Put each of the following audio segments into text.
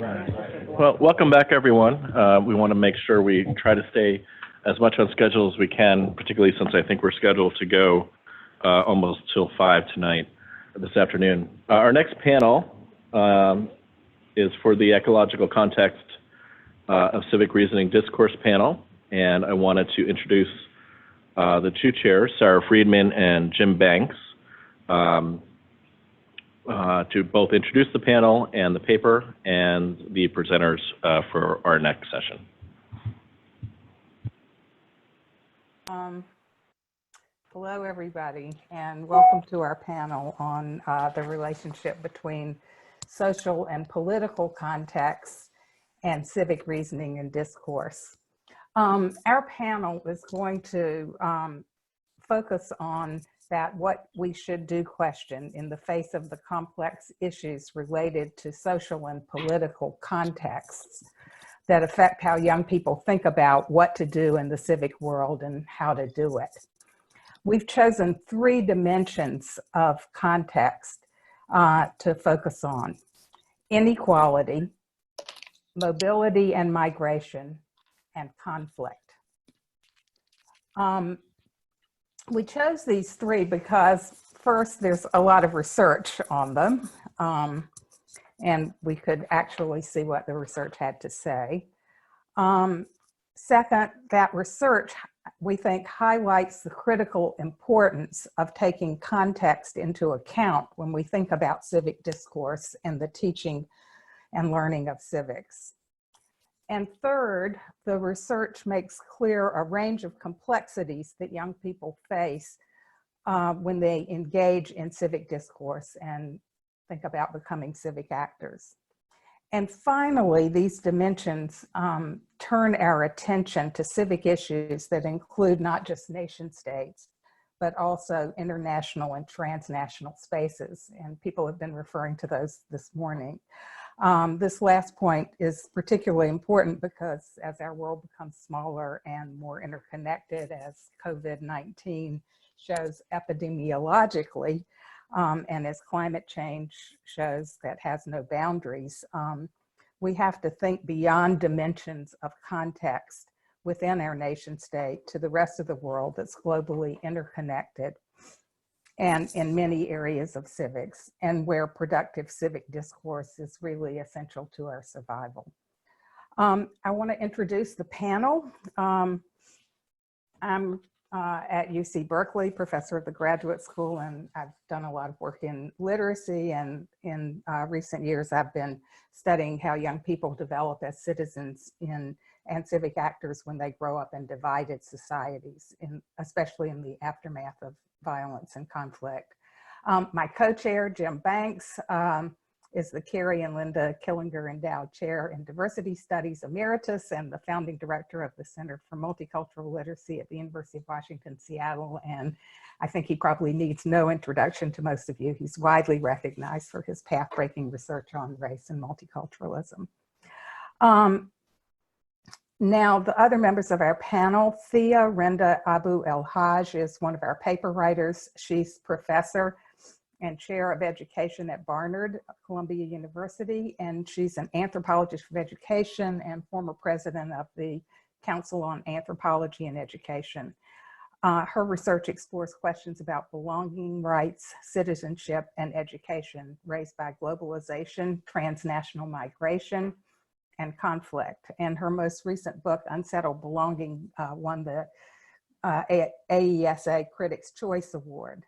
Well, welcome back, everyone. We want to make sure we try to stay as much on schedule as we can, particularly since I think we're scheduled to go almost till 5 tonight, this afternoon. Our next panel is for the Ecological Context of Civic Reasoning Discourse panel, and I wanted to introduce the two chairs, Sarah Friedman and Jim Banks, to both introduce the panel and the paper and the presenters for our next session. Hello, everybody, and welcome to our panel on the relationship between social and political contexts and civic reasoning and discourse. Our panel is going to focus on that what we should do question in the face of the complex issues related to social and political contexts that affect how young people think about what to do in the civic world and how to do it. We've chosen 3 dimensions of context to focus on: inequality, mobility and migration, and conflict. We chose these 3 because first, there's a lot of research on them, and we could actually see what the research had to say. Second, that research, we think, highlights the critical importance of taking context into account when we think about civic discourse and the teaching and learning of civics. And third, the research makes clear a range of complexities that young people face when they engage in civic discourse and think about becoming civic actors. And finally, these dimensions turn our attention to civic issues that include not just nation states, but also international and transnational spaces. And people have been referring to those this morning. This last point is particularly important because as our world becomes smaller and more interconnected, as COVID-19 shows epidemiologically, and as climate change shows that has no boundaries, we have to think beyond dimensions of context within our nation state to the rest of the world that's globally interconnected and in many areas of civics, and where productive civic discourse is really essential to our survival. I want to introduce the panel. I'm at UC Berkeley, professor of the graduate school, and I've done a lot of work in literacy, and in recent years I've been studying how young people develop as citizens and civic actors when they grow up in divided societies, especially in the aftermath of violence and conflict. My co-chair, Jim Banks, is the Carrie and Linda Killinger Endowed Chair in Diversity Studies Emeritus and the founding director of the Center for Multicultural Literacy at the University of Washington, Seattle. And I think he probably needs no introduction to most of you. He's widely recognized for his path-breaking research on race and multiculturalism. Now, the other members of our panel, Thea Renda Abu El Haj is one of our paper writers. She's professor and chair of education at Barnard, Columbia University, and she's an anthropologist of education and former president of the Council on Anthropology and Education. Her research explores questions about belonging, rights, citizenship, and education raised by globalization, transnational migration, and conflict. And her most recent book, Unsettled Belonging, won the AESA Critics' Choice Award.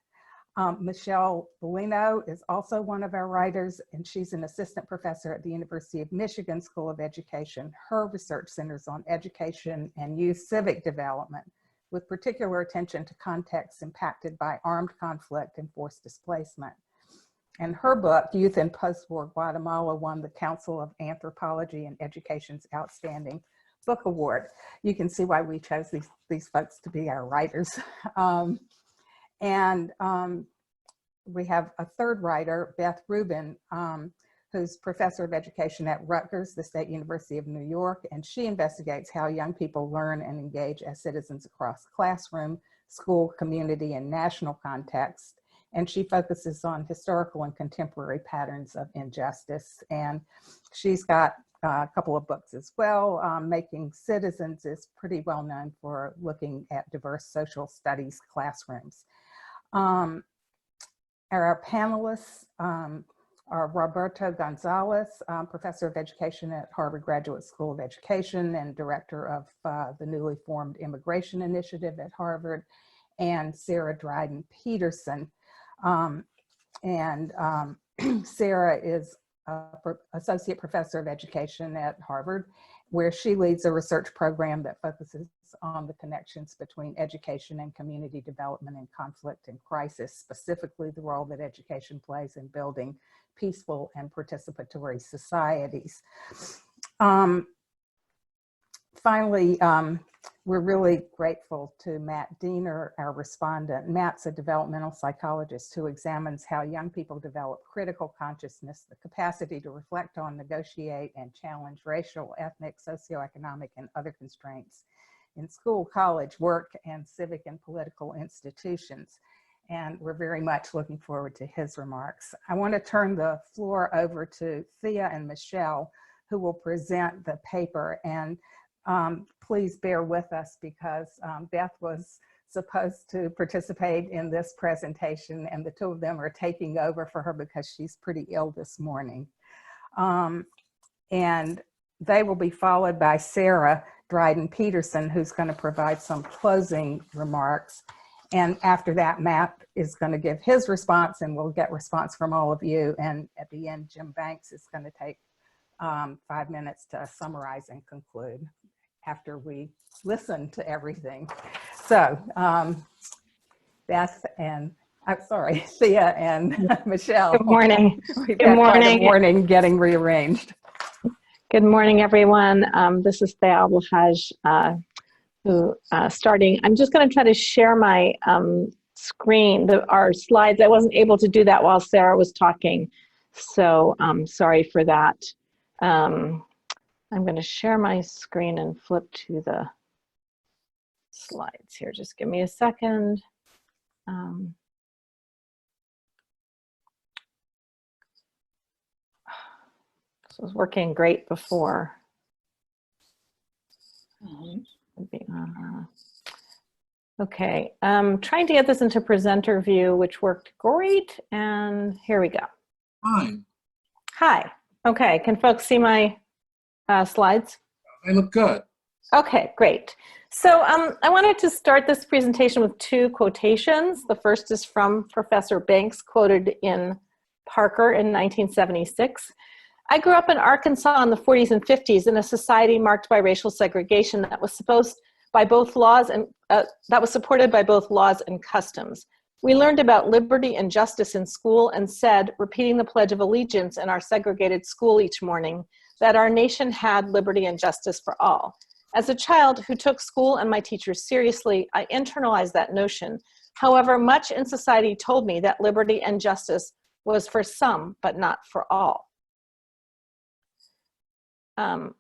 Michelle Bellino is also one of our writers, and she's an assistant professor at the University of Michigan School of Education. Her research centers on education and youth civic development, with particular attention to contexts impacted by armed conflict and forced displacement. And her book, Youth in Post-War Guatemala, won the Council of Anthropology and Education's Outstanding Book Award. You can see why we chose these folks to be our writers. We have a third writer, Beth Rubin, who's professor of education at Rutgers, the State University of New York, and she investigates how young people learn and engage as citizens across classroom, school, community, and national contexts. And she focuses on historical and contemporary patterns of injustice. And she's got a couple of books as well. Making Citizens is pretty well known for looking at diverse social studies classrooms. Our panelists are Roberto Gonzalez, Professor of Education at Harvard Graduate School of Education and Director of the newly formed Immigration Initiative at Harvard, and Sarah Dryden-Peterson. Sarah is Associate Professor of Education at Harvard, where she leads a research program that focuses on the connections between education and community development in conflict and crisis, specifically the role that education plays in building peaceful and participatory societies. Finally, we're really grateful to Matt Diener, our respondent. Matt's a developmental psychologist who examines how young people develop critical consciousness, the capacity to reflect on, negotiate, and challenge racial, ethnic, socioeconomic, and other constraints in school, college, work, and civic and political institutions. And we're very much looking forward to his remarks. I want to turn the floor over to Thea and Michelle, who will present the paper. And please bear with us because Beth was supposed to participate in this presentation, and the two of them are taking over for her because she's pretty ill this morning. And they will be followed by Sarah Dryden-Peterson, who's going to provide some closing remarks. And after that, Matt is going to give his response, and we'll get response from all of you. And at the end, Jim Banks is going to take 5 minutes to summarize and conclude after we listen to everything. So Beth and, I'm sorry, Thea and Michelle. Good morning. We've got quite a morning getting rearranged. Good morning, everyone. This is Thea Abulhaj, who starting. I'm just going to try to share my screen, our slides. I wasn't able to do that while Sarah was talking, so sorry for that. I'm going to share my screen and flip to the slides here. Just give me a second. This was working great before. Okay, trying to get this into presenter view, which worked great, and here we go. Hi. Hi. Okay, can folks see my slides? They look good. Okay, great. So I wanted to start this presentation with two quotations. The first is from Professor Banks, quoted in Parker in 1976. I grew up in Arkansas in the 40s and 50s in a society marked by racial segregation that was supported by both laws and customs. We learned about liberty and justice in school and said, repeating the Pledge of Allegiance in our segregated school each morning, that our nation had liberty and justice for all. As a child who took school and my teachers seriously, I internalized that notion. However, much in society told me that liberty and justice was for some, but not for all. And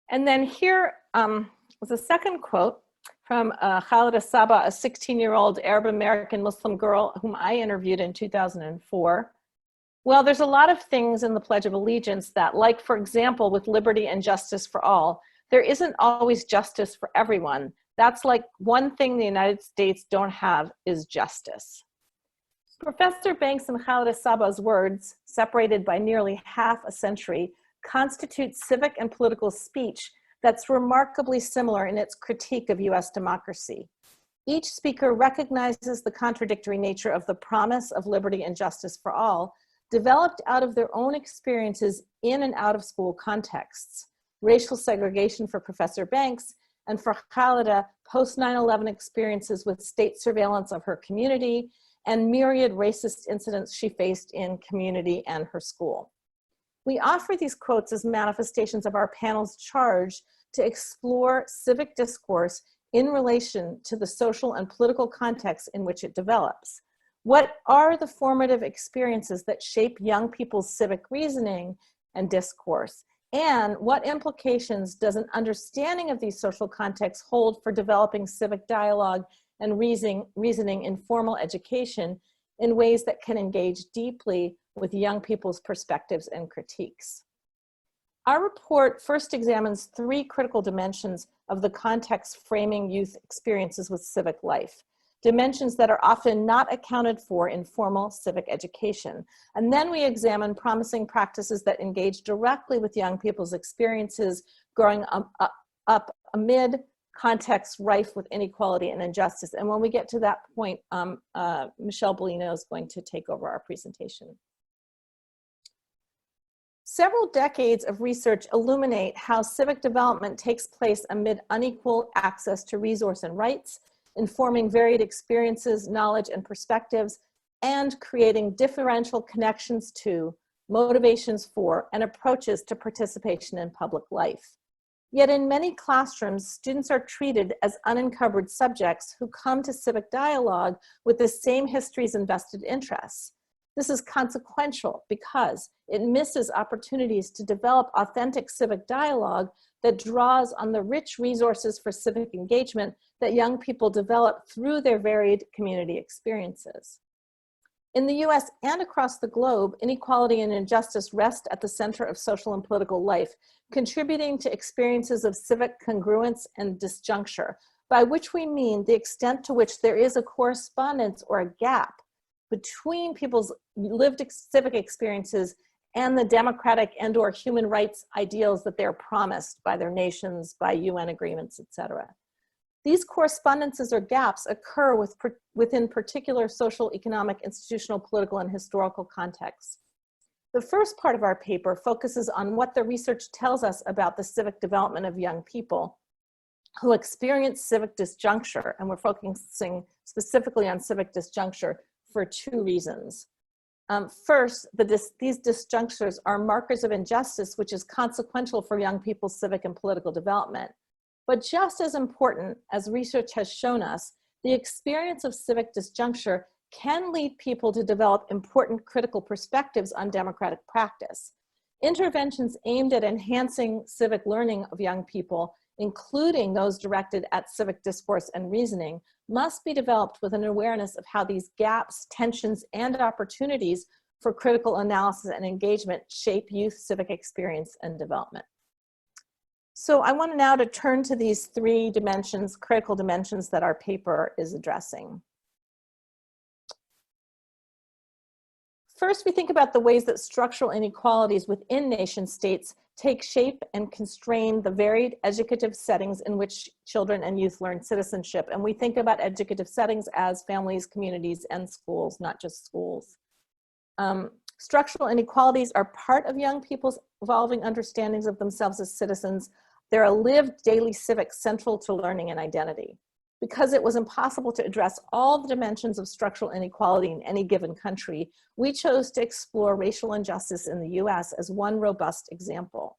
then here was a second quote from Khalida Saba, a 16-year-old Arab-American Muslim girl whom I interviewed in 2004. Well, there's a lot of things in the Pledge of Allegiance that, like, for example, with liberty and justice for all, there isn't always justice for everyone. That's like one thing the United States don't have is justice. Professor Banks and Khalida Saba's words, separated by nearly half a century, constitute civic and political speech that's remarkably similar in its critique of US democracy. Each speaker recognizes the contradictory nature of the promise of liberty and justice for all, developed out of their own experiences in and out of school contexts. Racial segregation for Professor Banks, and for Khalida, post 9/11 experiences with state surveillance of her community and myriad racist incidents she faced in community and her school. We offer these quotes as manifestations of our panel's charge to explore civic discourse in relation to the social and political context in which it develops. What are the formative experiences that shape young people's civic reasoning and discourse? And what implications does an understanding of these social contexts hold for developing civic dialogue and reasoning in formal education in ways that can engage deeply with young people's perspectives and critiques. Our report first examines 3 critical dimensions of the context framing youth experiences with civic life, dimensions that are often not accounted for in formal civic education. And then we examine promising practices that engage directly with young people's experiences growing up amid contexts rife with inequality and injustice. And when we get to that point, Michelle Bellino is going to take over our presentation. Several decades of research illuminate how civic development takes place amid unequal access to resource and rights, informing varied experiences, knowledge, and perspectives, and creating differential connections to, motivations for, and approaches to participation in public life. Yet in many classrooms, students are treated as unencumbered subjects who come to civic dialogue with the same histories and vested interests. This is consequential because it misses opportunities to develop authentic civic dialogue that draws on the rich resources for civic engagement that young people develop through their varied community experiences. In the US and across the globe, inequality and injustice rest at the center of social and political life, contributing to experiences of civic congruence and disjuncture, by which we mean the extent to which there is a correspondence or a gap between people's lived civic experiences and the democratic and/or human rights ideals that they're promised by their nations, by UN agreements, etc. These correspondences or gaps occur within particular social, economic, institutional, political, and historical contexts. The first part of our paper focuses on what the research tells us about the civic development of young people who experience civic disjuncture, and we're focusing specifically on civic disjuncture for 2 reasons. First, these disjunctures are markers of injustice, which is consequential for young people's civic and political development. But just as important, as research has shown us, the experience of civic disjuncture can lead people to develop important critical perspectives on democratic practice. Interventions aimed at enhancing civic learning of young people, including those directed at civic discourse and reasoning, must be developed with an awareness of how these gaps, tensions, and opportunities for critical analysis and engagement shape youth civic experience and development. So I want now to turn to these 3 dimensions, critical dimensions that our paper is addressing. First, we think about the ways that structural inequalities within nation states take shape and constrain the varied educative settings in which children and youth learn citizenship. And we think about educative settings as families, communities, and schools, not just schools. Structural inequalities are part of young people's evolving understandings of themselves as citizens. They're a lived daily civic central to learning and identity. Because it was impossible to address all the dimensions of structural inequality in any given country, we chose to explore racial injustice in the US as one robust example.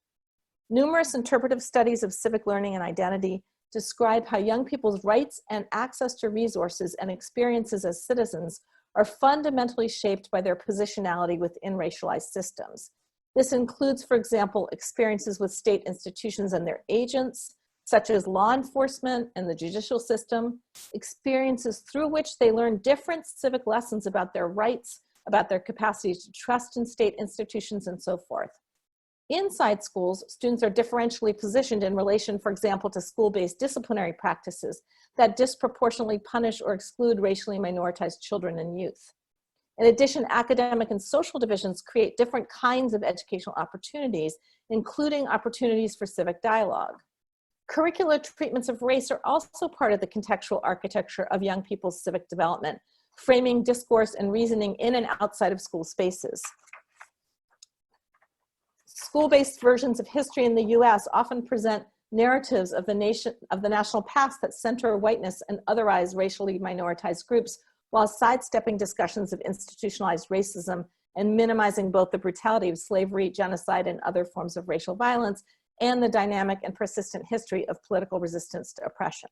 Numerous interpretive studies of civic learning and identity describe how young people's rights and access to resources and experiences as citizens are fundamentally shaped by their positionality within racialized systems. This includes, for example, experiences with state institutions and their agents, such as law enforcement and the judicial system, experiences through which they learn different civic lessons about their rights, about their capacity to trust in state institutions, and so forth. Inside schools, students are differentially positioned in relation, for example, to school-based disciplinary practices that disproportionately punish or exclude racially minoritized children and youth. In addition, academic and social divisions create different kinds of educational opportunities, including opportunities for civic dialogue. Curricular treatments of race are also part of the contextual architecture of young people's civic development, framing discourse and reasoning in and outside of school spaces. School-based versions of history in the US often present narratives of the national past that center whiteness and otherize racially minoritized groups, while sidestepping discussions of institutionalized racism and minimizing both the brutality of slavery, genocide, and other forms of racial violence, and the dynamic and persistent history of political resistance to oppression.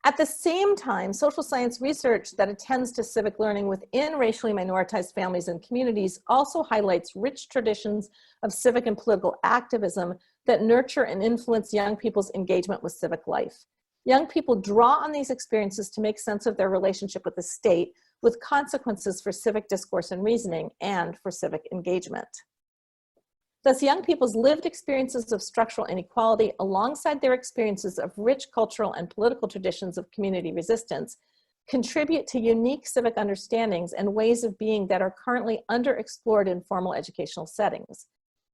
At the same time, social science research that attends to civic learning within racially minoritized families and communities also highlights rich traditions of civic and political activism that nurture and influence young people's engagement with civic life. Young people draw on these experiences to make sense of their relationship with the state, with consequences for civic discourse and reasoning and for civic engagement. Thus, young people's lived experiences of structural inequality alongside their experiences of rich cultural and political traditions of community resistance contribute to unique civic understandings and ways of being that are currently underexplored in formal educational settings.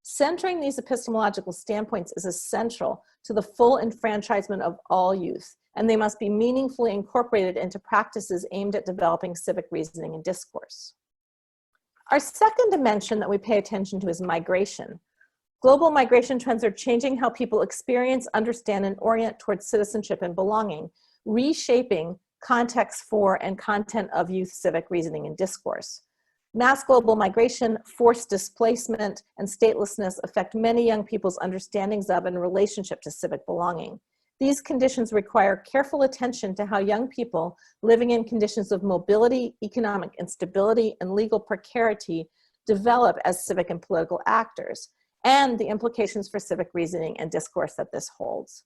Centering these epistemological standpoints is essential to the full enfranchisement of all youth, and they must be meaningfully incorporated into practices aimed at developing civic reasoning and discourse. Our second dimension that we pay attention to is migration. Global migration trends are changing how people experience, understand, and orient towards citizenship and belonging, reshaping context for and content of youth civic reasoning and discourse. Mass global migration, forced displacement, and statelessness affect many young people's understandings of and relationship to civic belonging. These conditions require careful attention to how young people living in conditions of mobility, economic instability, and legal precarity develop as civic and political actors, and the implications for civic reasoning and discourse that this holds.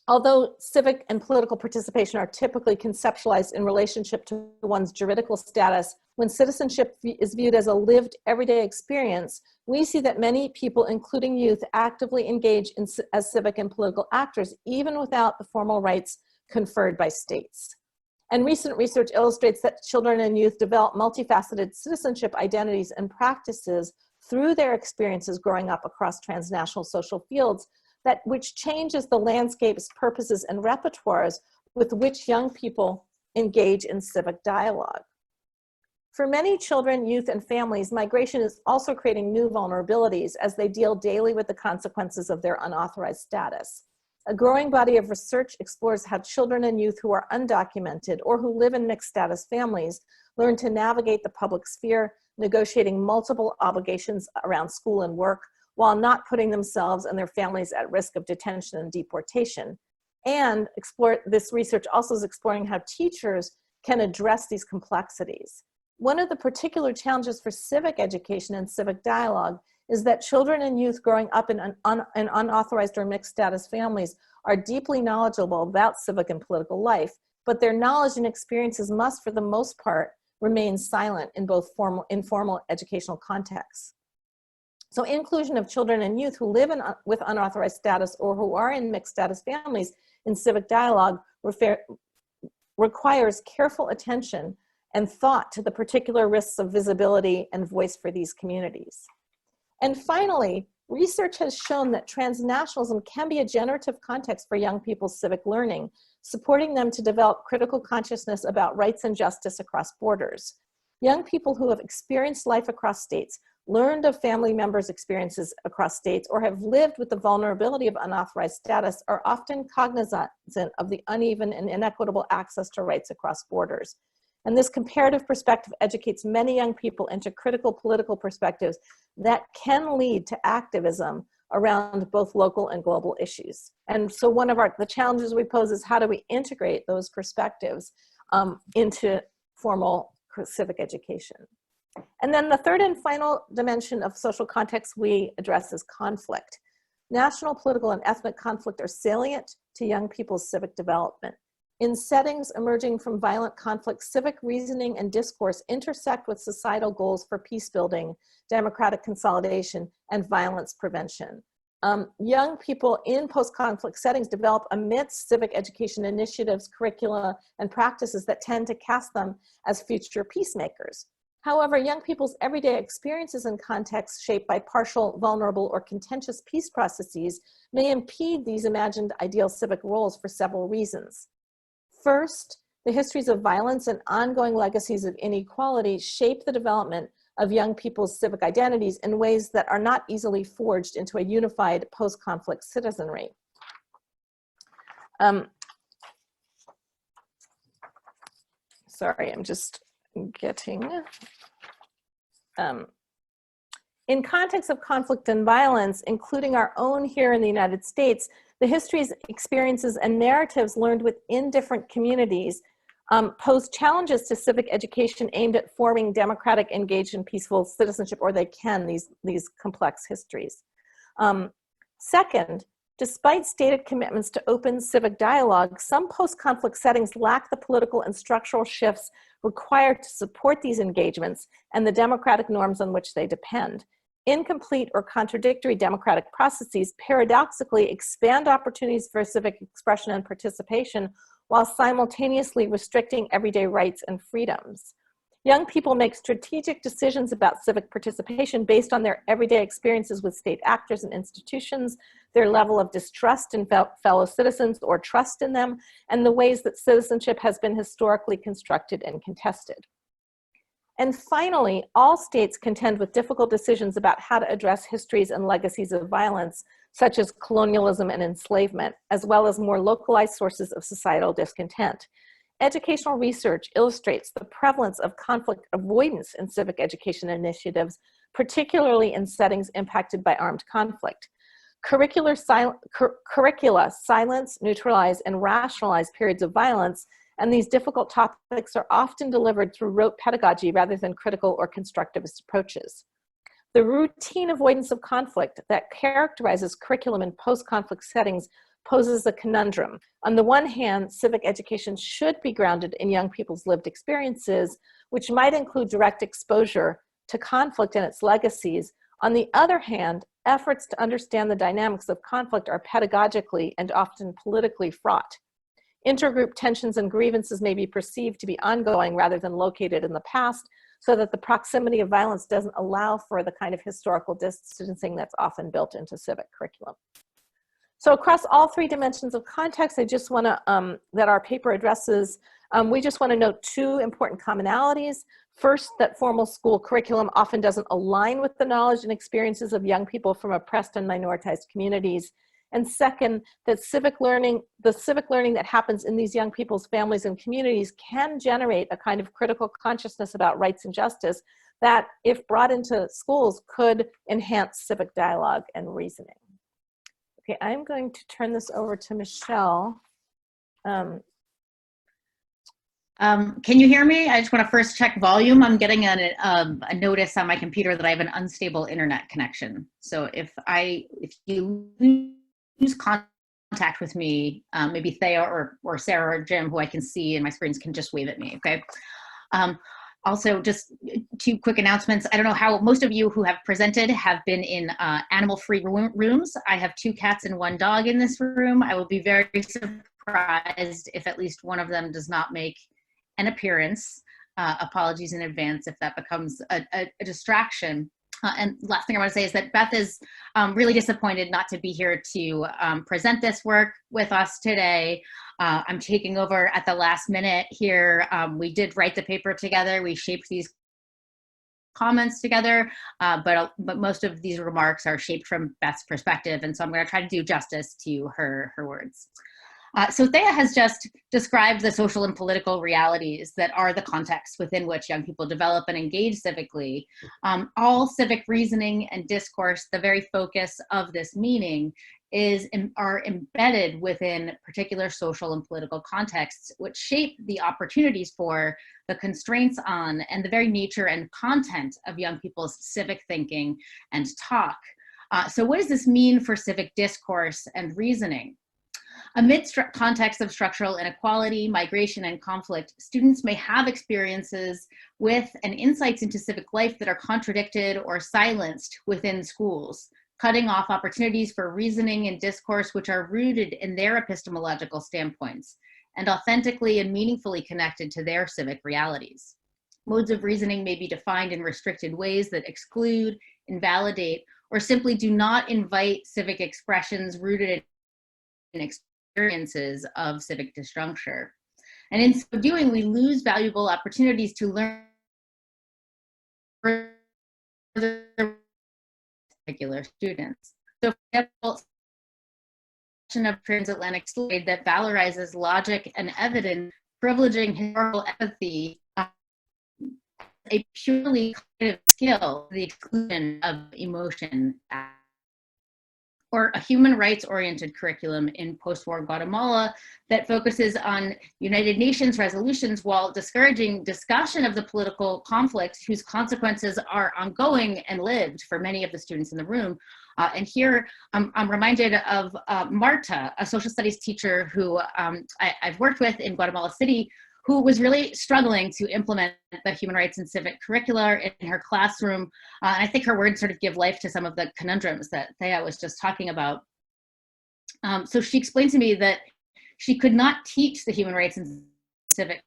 Although civic and political participation are typically conceptualized in relationship to one's juridical status, when citizenship is viewed as a lived everyday experience, we see that many people, including youth, actively engage as civic and political actors, even without the formal rights conferred by states. And recent research illustrates that children and youth develop multifaceted citizenship identities and practices through their experiences growing up across transnational social fields, which changes the landscapes, purposes, and repertoires with which young people engage in civic dialogue. For many children, youth, and families, migration is also creating new vulnerabilities as they deal daily with the consequences of their unauthorized status. A growing body of research explores how children and youth who are undocumented or who live in mixed status families learn to navigate the public sphere, negotiating multiple obligations around school and work, while not putting themselves and their families at risk of detention and deportation. And this research also is exploring how teachers can address these complexities. One of the particular challenges for civic education and civic dialogue is that children and youth growing up in unauthorized or mixed status families are deeply knowledgeable about civic and political life, but their knowledge and experiences must, for the most part, remain silent in both formal and informal educational contexts. So inclusion of children and youth who live with unauthorized status or who are in mixed status families in civic dialogue requires careful attention and thought to the particular risks of visibility and voice for these communities. And finally, research has shown that transnationalism can be a generative context for young people's civic learning, supporting them to develop critical consciousness about rights and justice across borders. Young people who have experienced life across states, learned of family members' experiences across states, or have lived with the vulnerability of unauthorized status are often cognizant of the uneven and inequitable access to rights across borders. And this comparative perspective educates many young people into critical political perspectives that can lead to activism around both local and global issues. And so one of the challenges we pose is how do we integrate those perspectives into formal civic education? And then the third and final dimension of social context we address is conflict. National, political, and ethnic conflict are salient to young people's civic development. In settings emerging from violent conflict, civic reasoning and discourse intersect with societal goals for peace building, democratic consolidation, and violence prevention. Young people in post-conflict settings develop amidst civic education initiatives, curricula, and practices that tend to cast them as future peacemakers. However, young people's everyday experiences and contexts shaped by partial, vulnerable, or contentious peace processes may impede these imagined ideal civic roles for several reasons. First, the histories of violence and ongoing legacies of inequality shape the development of young people's civic identities in ways that are not easily forged into a unified post-conflict citizenry. Sorry, I'm just getting... in context of conflict and violence, including our own here in the United States, the histories, experiences, and narratives learned within different communities pose challenges to civic education aimed at forming democratic, engaged, and peaceful citizenship, or they can, these complex histories. Second, Despite stated commitments to open civic dialogue, some post-conflict settings lack the political and structural shifts required to support these engagements and the democratic norms on which they depend. Incomplete or contradictory democratic processes paradoxically expand opportunities for civic expression and participation while simultaneously restricting everyday rights and freedoms. Young people make strategic decisions about civic participation based on their everyday experiences with state actors and institutions, their level of distrust in fellow citizens or trust in them, and the ways that citizenship has been historically constructed and contested. And finally, all states contend with difficult decisions about how to address histories and legacies of violence, such as colonialism and enslavement, as well as more localized sources of societal discontent. Educational research illustrates the prevalence of conflict avoidance in civic education initiatives, particularly in settings impacted by armed conflict. Curricula silence, neutralize, and rationalize periods of violence, and these difficult topics are often delivered through rote pedagogy rather than critical or constructivist approaches. The routine avoidance of conflict that characterizes curriculum in post-conflict settings poses a conundrum. On the one hand, civic education should be grounded in young people's lived experiences, which might include direct exposure to conflict and its legacies. On the other hand, efforts to understand the dynamics of conflict are pedagogically and often politically fraught. Intergroup tensions and grievances may be perceived to be ongoing rather than located in the past, so that the proximity of violence doesn't allow for the kind of historical distancing that's often built into civic curriculum. So across all three dimensions of context, I just want to, that our paper addresses, we just want to note two important commonalities. First, that formal school curriculum often doesn't align with the knowledge and experiences of young people from oppressed and minoritized communities. And second, that the civic learning that happens in these young people's families and communities can generate a kind of critical consciousness about rights and justice that, if brought into schools, could enhance civic dialogue and reasoning. Okay, I'm going to turn this over to Michelle. Can you hear me? I just want to first check volume. I'm getting a notice on my computer that I have an unstable internet connection. So if you lose contact with me, maybe Thea or Sarah or Jim, who I can see in my screens, can just wave at me, okay? Also, just two quick announcements. I don't know how most of you who have presented have been in animal-free rooms. I have 2 cats and 1 dog in this room. I will be very surprised if at least one of them does not make an appearance. Apologies in advance if that becomes a distraction. And last thing I want to say is that Beth is really disappointed not to be here to present this work with us today. I'm taking over at the last minute here. We did write the paper together. We shaped these comments together, but most of these remarks are shaped from Beth's perspective. And so I'm going to try to do justice to her words. So Thea has just described the social and political realities that are the context within which young people develop and engage civically. All civic reasoning and discourse, the very focus of this meaning, are embedded within particular social and political contexts, which shape the opportunities for, the constraints on, and the very nature and content of young people's civic thinking and talk. So what does this mean for civic discourse and reasoning? Amid contexts of structural inequality, migration, and conflict, students may have experiences with and insights into civic life that are contradicted or silenced within schools, cutting off opportunities for reasoning and discourse which are rooted in their epistemological standpoints and authentically and meaningfully connected to their civic realities. Modes of reasoning may be defined in restricted ways that exclude, invalidate, or simply do not invite civic expressions rooted in experiences of civic disjuncture. And in so doing, we lose valuable opportunities to learn further particular students. So for example, of transatlantic slave that valorizes logic and evidence, privileging historical empathy, a purely cognitive skill, the exclusion of emotion. Or a human rights-oriented curriculum in post-war Guatemala that focuses on United Nations resolutions while discouraging discussion of the political conflicts whose consequences are ongoing and lived for many of the students in the room, And here I'm reminded of Marta, a social studies teacher who I've worked with in Guatemala City, who was really struggling to implement the human rights and civic curricular in her classroom. And I think her words sort of give life to some of the conundrums that Thea was just talking about. So she explained to me that she could not teach the human rights and civic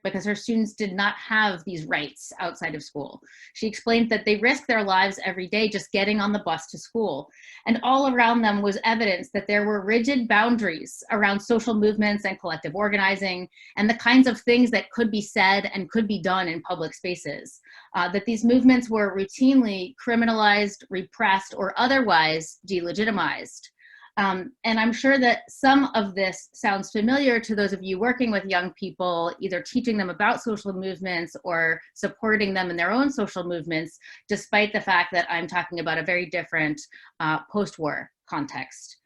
because her students did not have these rights outside of school. She explained that they risk their lives every day just getting on the bus to school. And all around them was evidence that there were rigid boundaries around social movements and collective organizing and the kinds of things that could be said and could be done in public spaces. That these movements were routinely criminalized, repressed, or otherwise delegitimized. And I'm sure that some of this sounds familiar to those of you working with young people, either teaching them about social movements or supporting them in their own social movements, despite the fact that I'm talking about a very different post-war context.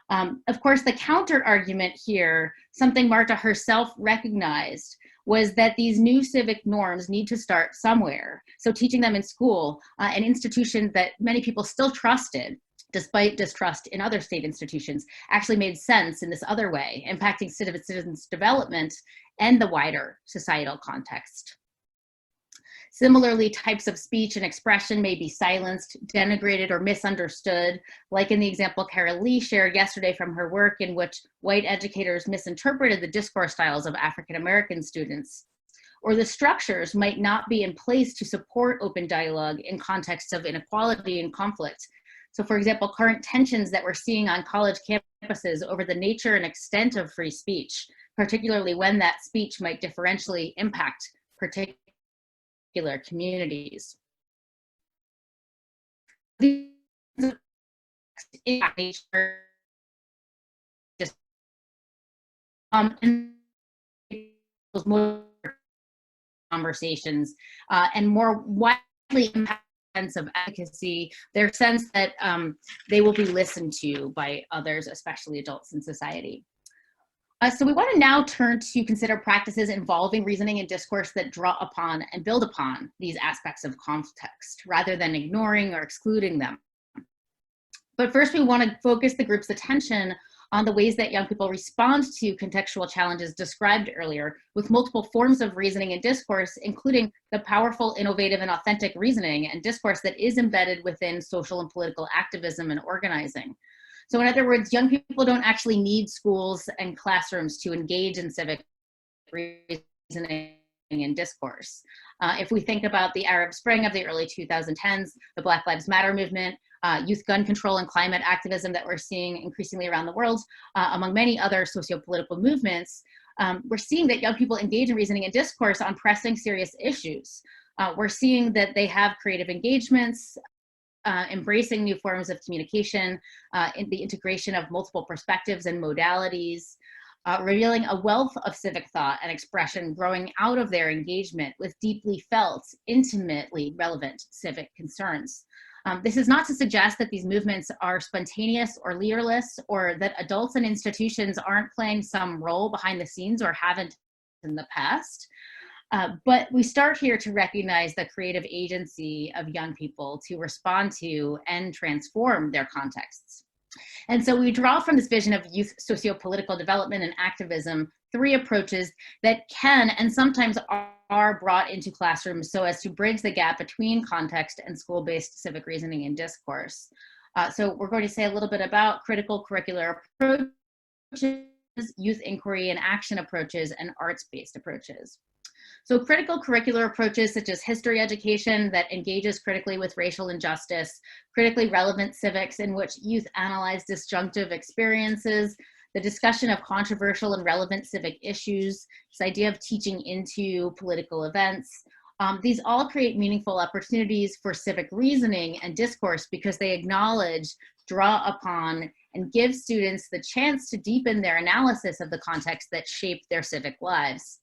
Of course, the counter argument here, something Marta herself recognized, was that these new civic norms need to start somewhere. So teaching them in school, an institution that many people still trusted, despite distrust in other state institutions, actually made sense in this other way, impacting citizens' development and the wider societal context. Similarly, types of speech and expression may be silenced, denigrated, or misunderstood, like in the example Kara Lee shared yesterday from her work in which white educators misinterpreted the discourse styles of African-American students. Or the structures might not be in place to support open dialogue in contexts of inequality and conflict. So for example, current tensions that we're seeing on college campuses over the nature and extent of free speech, particularly when that speech might differentially impact particular communities. These and more conversations and more widely impact sense of advocacy, their sense that they will be listened to by others, especially adults in society. So we want to now turn to consider practices involving reasoning and discourse that draw upon and build upon these aspects of context, rather than ignoring or excluding them. But first, we want to focus the group's attention on the ways that young people respond to contextual challenges described earlier, with multiple forms of reasoning and discourse, including the powerful, innovative, and authentic reasoning and discourse that is embedded within social and political activism and organizing. So in other words, young people don't actually need schools and classrooms to engage in civic reasoning and discourse. If we think about the Arab Spring of the early 2010s, the Black Lives Matter movement, youth gun control and climate activism that we're seeing increasingly around the world, among many other socio-political movements, we're seeing that young people engage in reasoning and discourse on pressing serious issues. We're seeing that they have creative engagements, embracing new forms of communication, in the integration of multiple perspectives and modalities, revealing a wealth of civic thought and expression growing out of their engagement with deeply felt, intimately relevant civic concerns. This is not to suggest that these movements are spontaneous or leaderless, or that adults and institutions aren't playing some role behind the scenes or haven't in the past. But we start here to recognize the creative agency of young people to respond to and transform their contexts. And so we draw from this vision of youth socio-political development and activism 3 approaches that can and sometimes are brought into classrooms so as to bridge the gap between context and school-based civic reasoning and discourse. So we're going to say a little bit about critical curricular approaches, youth inquiry and action approaches, and arts-based approaches. So critical curricular approaches such as history education that engages critically with racial injustice, critically relevant civics in which youth analyze disjunctive experiences, the discussion of controversial and relevant civic issues, this idea of teaching into political events. These all create meaningful opportunities for civic reasoning and discourse because they acknowledge, draw upon, and give students the chance to deepen their analysis of the context that shaped their civic lives.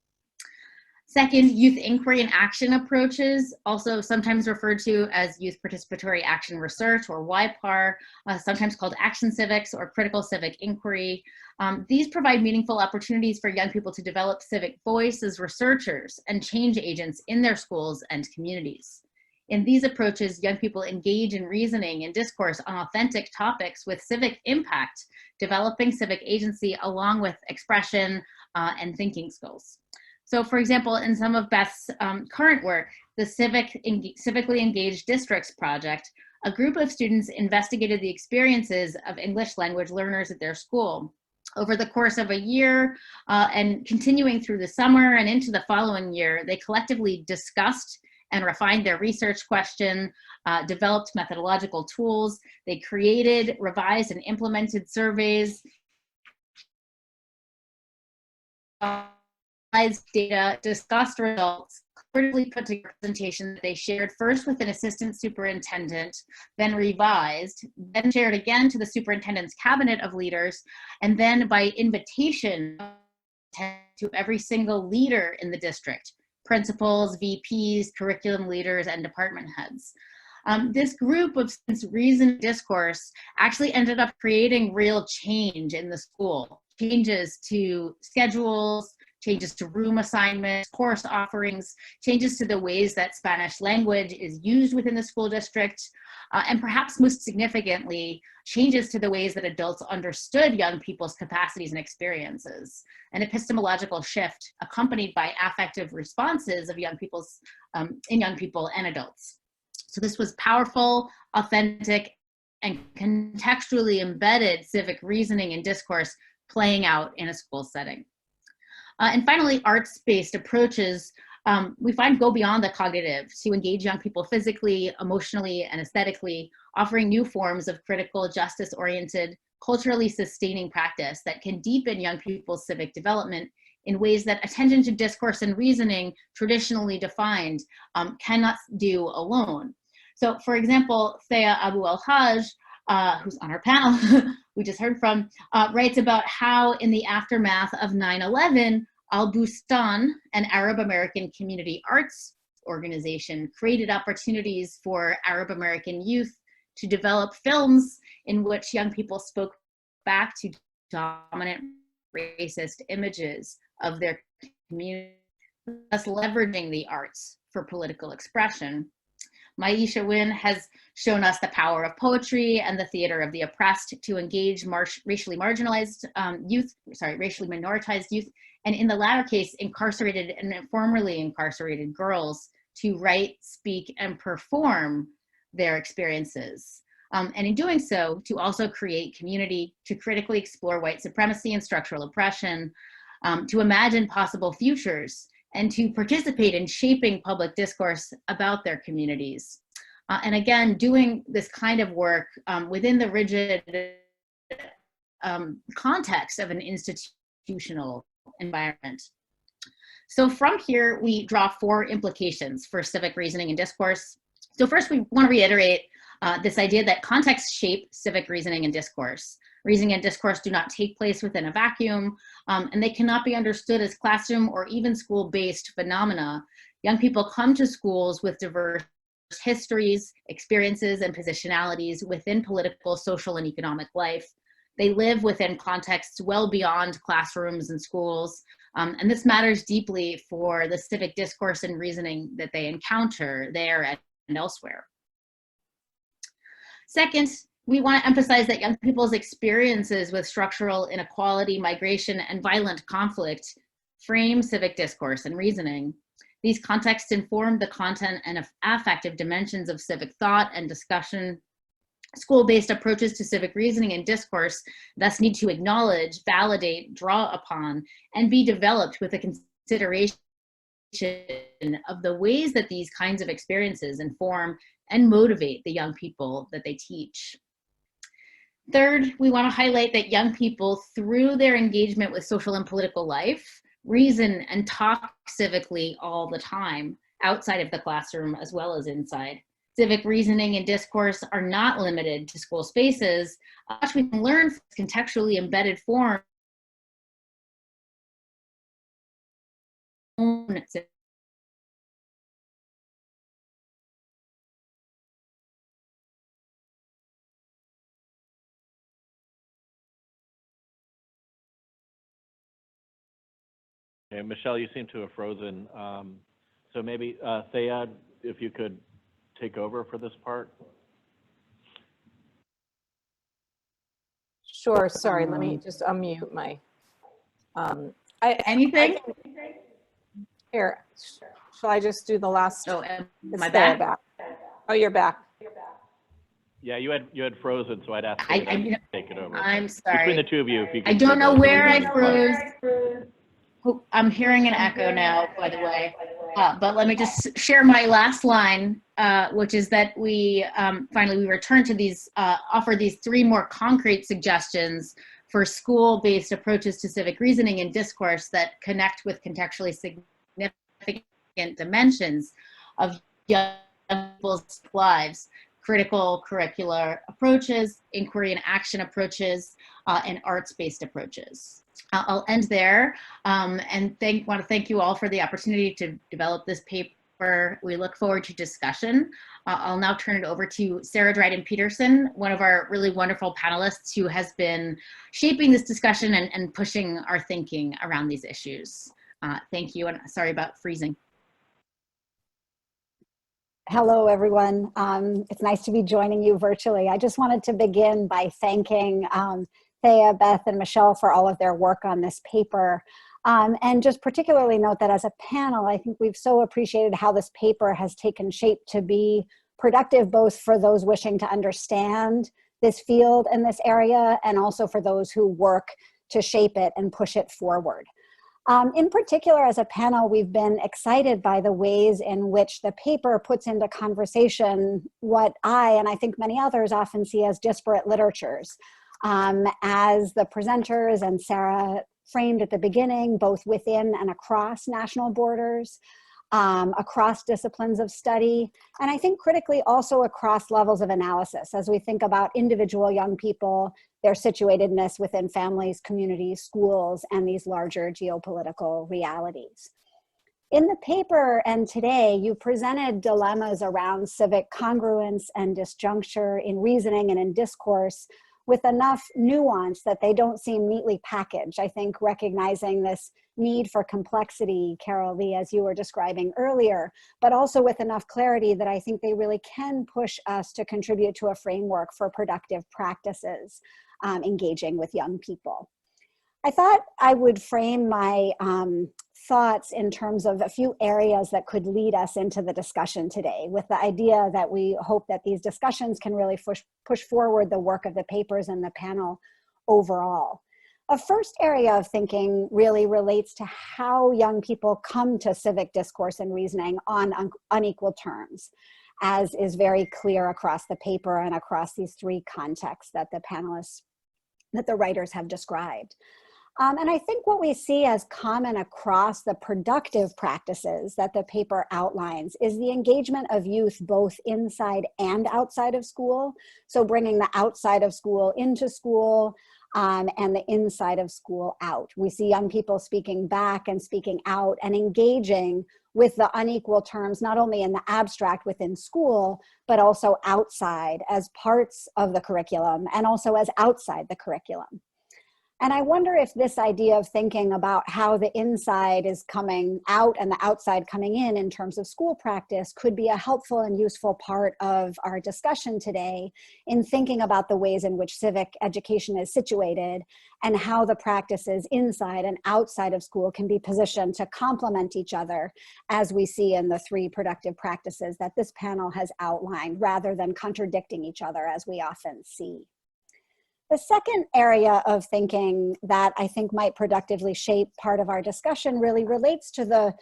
Second, youth inquiry and action approaches, also sometimes referred to as youth participatory action research or YPAR, sometimes called action civics or critical civic inquiry. These provide meaningful opportunities for young people to develop civic voice as researchers and change agents in their schools and communities. In these approaches, young people engage in reasoning and discourse on authentic topics with civic impact, developing civic agency along with expression and thinking skills. So for example, in some of Beth's current work, the Civically Engaged Districts project, a group of students investigated the experiences of English language learners at their school. Over the course of a year and continuing through the summer and into the following year, they collectively discussed and refined their research question, developed methodological tools. They created, revised, and implemented surveys, data, discussed results, critically put together a presentation that they shared first with an assistant superintendent, then revised, then shared again to the superintendent's cabinet of leaders, and then by invitation to every single leader in the district, principals, VPs, curriculum leaders, and department heads. This group of students' reasoned discourse actually ended up creating real change in the school, changes to schedules, changes to room assignments, course offerings, changes to the ways that Spanish language is used within the school district, and perhaps most significantly, changes to the ways that adults understood young people's capacities and experiences, an epistemological shift accompanied by affective responses of young people and adults. So this was powerful, authentic, and contextually embedded civic reasoning and discourse playing out in a school setting. And finally, arts-based approaches we find go beyond the cognitive to engage young people physically, emotionally, and aesthetically, offering new forms of critical, justice-oriented, culturally sustaining practice that can deepen young people's civic development in ways that attention to discourse and reasoning, traditionally defined, cannot do alone. So for example, Thea Abu El-Haj, who's on our panel, we just heard from, writes about how in the aftermath of 9/11, Al-Bustan, an Arab American community arts organization, created opportunities for Arab American youth to develop films in which young people spoke back to dominant racist images of their community, thus leveraging the arts for political expression. Maisha Wynn has shown us the power of poetry and the theater of the oppressed to engage racially minoritized youth, and in the latter case, incarcerated and formerly incarcerated girls to write, speak, and perform their experiences. And in doing so, to also create community, to critically explore white supremacy and structural oppression, to imagine possible futures, and to participate in shaping public discourse about their communities. And again, doing this kind of work within the rigid context of an institutional environment. So from here, we draw 4 implications for civic reasoning and discourse. So first, we want to reiterate this idea that contexts shape civic reasoning and discourse. Reasoning and discourse do not take place within a vacuum, and they cannot be understood as classroom or even school-based phenomena. Young people come to schools with diverse histories, experiences, and positionalities within political, social, and economic life. They live within contexts well beyond classrooms and schools, and this matters deeply for the civic discourse and reasoning that they encounter there and elsewhere. Second, we want to emphasize that young people's experiences with structural inequality, migration, and violent conflict frame civic discourse and reasoning. These contexts inform the content and affective dimensions of civic thought and discussion. School-based approaches to civic reasoning and discourse thus need to acknowledge, validate, draw upon, and be developed with a consideration of the ways that these kinds of experiences inform and motivate the young people that they teach. Third, we want to highlight that young people, through their engagement with social and political life, reason and talk civically all the time, outside of the classroom as well as inside. Civic reasoning and discourse are not limited to school spaces. Much we can learn from contextually embedded form. Okay, Michelle, you seem to have frozen. So maybe, Thea, if you could take over for this part? Sure, sorry, let me just unmute my, Anything? Here, shall I just do the last? Oh, am It's I there, back? Oh, you're back. Yeah, you had frozen, so I'd ask I- you to I- take it over. I'm Between sorry. the two of you, if you could. I don't know sort of where I join in. froze. Oh, I'm hearing an echo now, by the way. But let me just share my last line, which is that we finally we returned to these, offer these 3 more concrete suggestions for school-based approaches to civic reasoning and discourse that connect with contextually significant dimensions of young people's lives: critical curricular approaches, inquiry and action approaches, and arts-based approaches. I'll end there and want to thank you all for the opportunity to develop this paper. We look forward to discussion. I'll now turn it over to Sarah Dryden-Peterson, one of our really wonderful panelists who has been shaping this discussion and pushing our thinking around these issues. Thank you, and sorry about freezing. Hello, everyone. It's nice to be joining you virtually. I just wanted to begin by thanking Thea, Beth, and Michelle for all of their work on this paper. And just particularly note that as a panel, I think we've so appreciated how this paper has taken shape to be productive, both for those wishing to understand this field and this area, and also for those who work to shape it and push it forward. In particular, as a panel, we've been excited by the ways in which the paper puts into conversation what I, and I think many others, often see as disparate literatures. As the presenters and Sarah framed at the beginning, both within and across national borders, across disciplines of study, and I think critically also across levels of analysis as we think about individual young people, their situatedness within families, communities, schools, and these larger geopolitical realities. In the paper and today, you presented dilemmas around civic congruence and disjuncture in reasoning and in discourse with enough nuance that they don't seem neatly packaged. I think recognizing this need for complexity, Carol Lee, as you were describing earlier, but also with enough clarity that I think they really can push us to contribute to a framework for productive practices engaging with young people. I thought I would frame my thoughts in terms of a few areas that could lead us into the discussion today, with the idea that we hope that these discussions can really push forward the work of the papers and the panel overall. A first area of thinking really relates to how young people come to civic discourse and reasoning on unequal terms, as is very clear across the paper and across these 3 contexts that the panelists, that the writers have described. And I think what we see as common across the productive practices that the paper outlines is the engagement of youth both inside and outside of school. So bringing the outside of school into school and the inside of school out. We see young people speaking back and speaking out and engaging with the unequal terms, not only in the abstract within school, but also outside as parts of the curriculum and also as outside the curriculum. And I wonder if this idea of thinking about how the inside is coming out and the outside coming in terms of school practice could be a helpful and useful part of our discussion today in thinking about the ways in which civic education is situated and how the practices inside and outside of school can be positioned to complement each other, as we see in the 3 productive practices that this panel has outlined, rather than contradicting each other as we often see. The second area of thinking that I think might productively shape part of our discussion really relates to the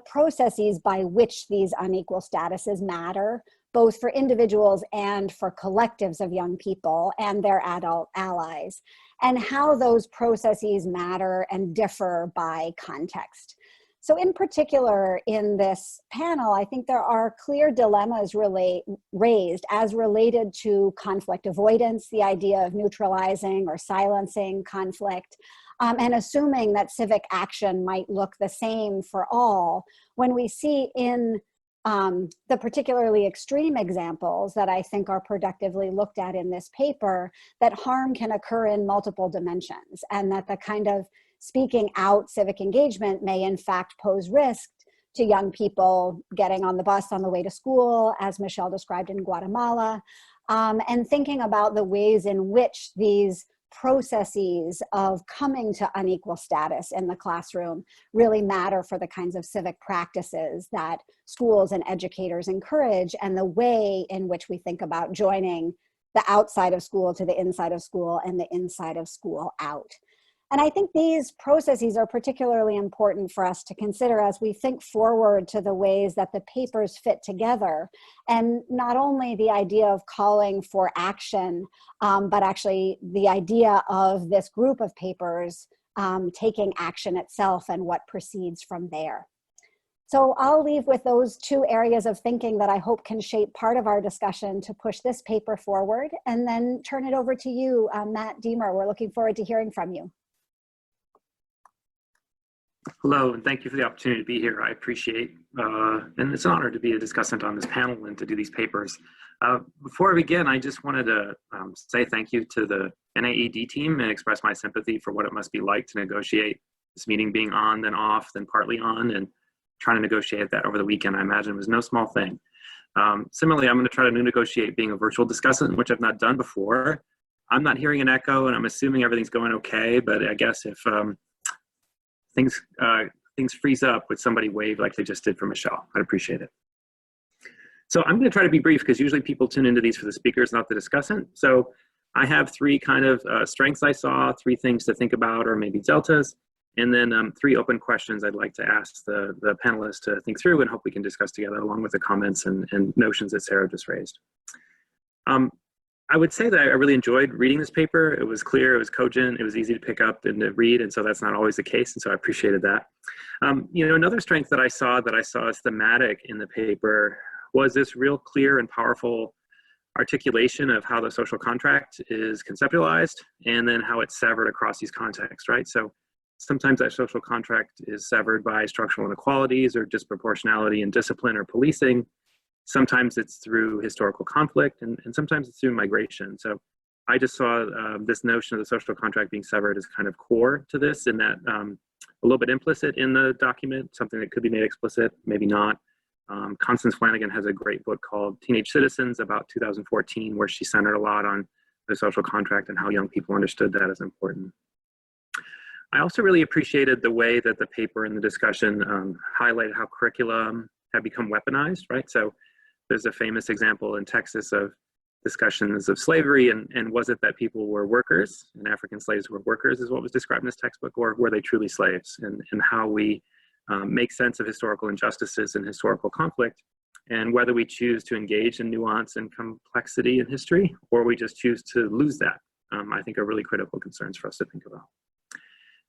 processes by which these unequal statuses matter, both for individuals and for collectives of young people and their adult allies, and how those processes matter and differ by context. So in particular, in this panel, I think there are clear dilemmas raised as related to conflict avoidance, the idea of neutralizing or silencing conflict, and assuming that civic action might look the same for all, when we see in the particularly extreme examples that I think are productively looked at in this paper, that harm can occur in multiple dimensions, and that the kind of speaking out civic engagement may in fact pose risk to young people getting on the bus on the way to school, as Michelle described in Guatemala, and thinking about the ways in which these processes of coming to unequal status in the classroom really matter for the kinds of civic practices that schools and educators encourage, and the way in which we think about joining the outside of school to the inside of school and the inside of school out. And I think these processes are particularly important for us to consider as we think forward to the ways that the papers fit together. And not only the idea of calling for action, but actually the idea of this group of papers taking action itself and what proceeds from there. So I'll leave with those two areas of thinking that I hope can shape part of our discussion to push this paper forward, and then turn it over to you, Matt Deemer. We're looking forward to hearing from you. Hello, and thank you for the opportunity to be here. I appreciate, and it's an honor to be a discussant on this panel and to do these papers. Before I begin, I just wanted to say thank you to the NAED team and express my sympathy for what it must be like to negotiate this meeting being on, then off, then partly on, and trying to negotiate that over the weekend. I imagine was no small thing. Similarly, I'm going to try to negotiate being a virtual discussant, which I've not done before. I'm not hearing an echo, and I'm assuming everything's going okay, but I guess if things freeze up, would somebody wave like they just did for Michelle? I'd appreciate it. So I'm going to try to be brief because usually people tune into these for the speakers, not the discussant. So I have three kind of strengths I saw, three things to think about, or maybe deltas, and then three open questions I'd like to ask the panelists to think through and hope we can discuss together along with the comments and notions that Sarah just raised. I would say that I really enjoyed reading this paper. It was clear, it was cogent, it was easy to pick up and to read, and so that's not always the case, and so I appreciated that. You know, another strength that I saw as thematic in the paper was this real clear and powerful articulation of how the social contract is conceptualized and then how it's severed across these contexts, right? So sometimes that social contract is severed by structural inequalities or disproportionality in discipline or policing. Sometimes it's through historical conflict, and sometimes it's through migration. So I just saw this notion of the social contract being severed as kind of core to this, and that a little bit implicit in the document, something that could be made explicit, maybe not. Constance Flanagan has a great book called Teenage Citizens about 2014, where she centered a lot on the social contract and how young people understood that as important. I also really appreciated the way that the paper and the discussion highlighted how curriculum have become weaponized, right? So there's a famous example in Texas of discussions of slavery, and was it that people were workers and African slaves were workers is what was described in this textbook, or were they truly slaves? And how we make sense of historical injustices and historical conflict, and whether we choose to engage in nuance and complexity in history, or we just choose to lose that, I think are really critical concerns for us to think about.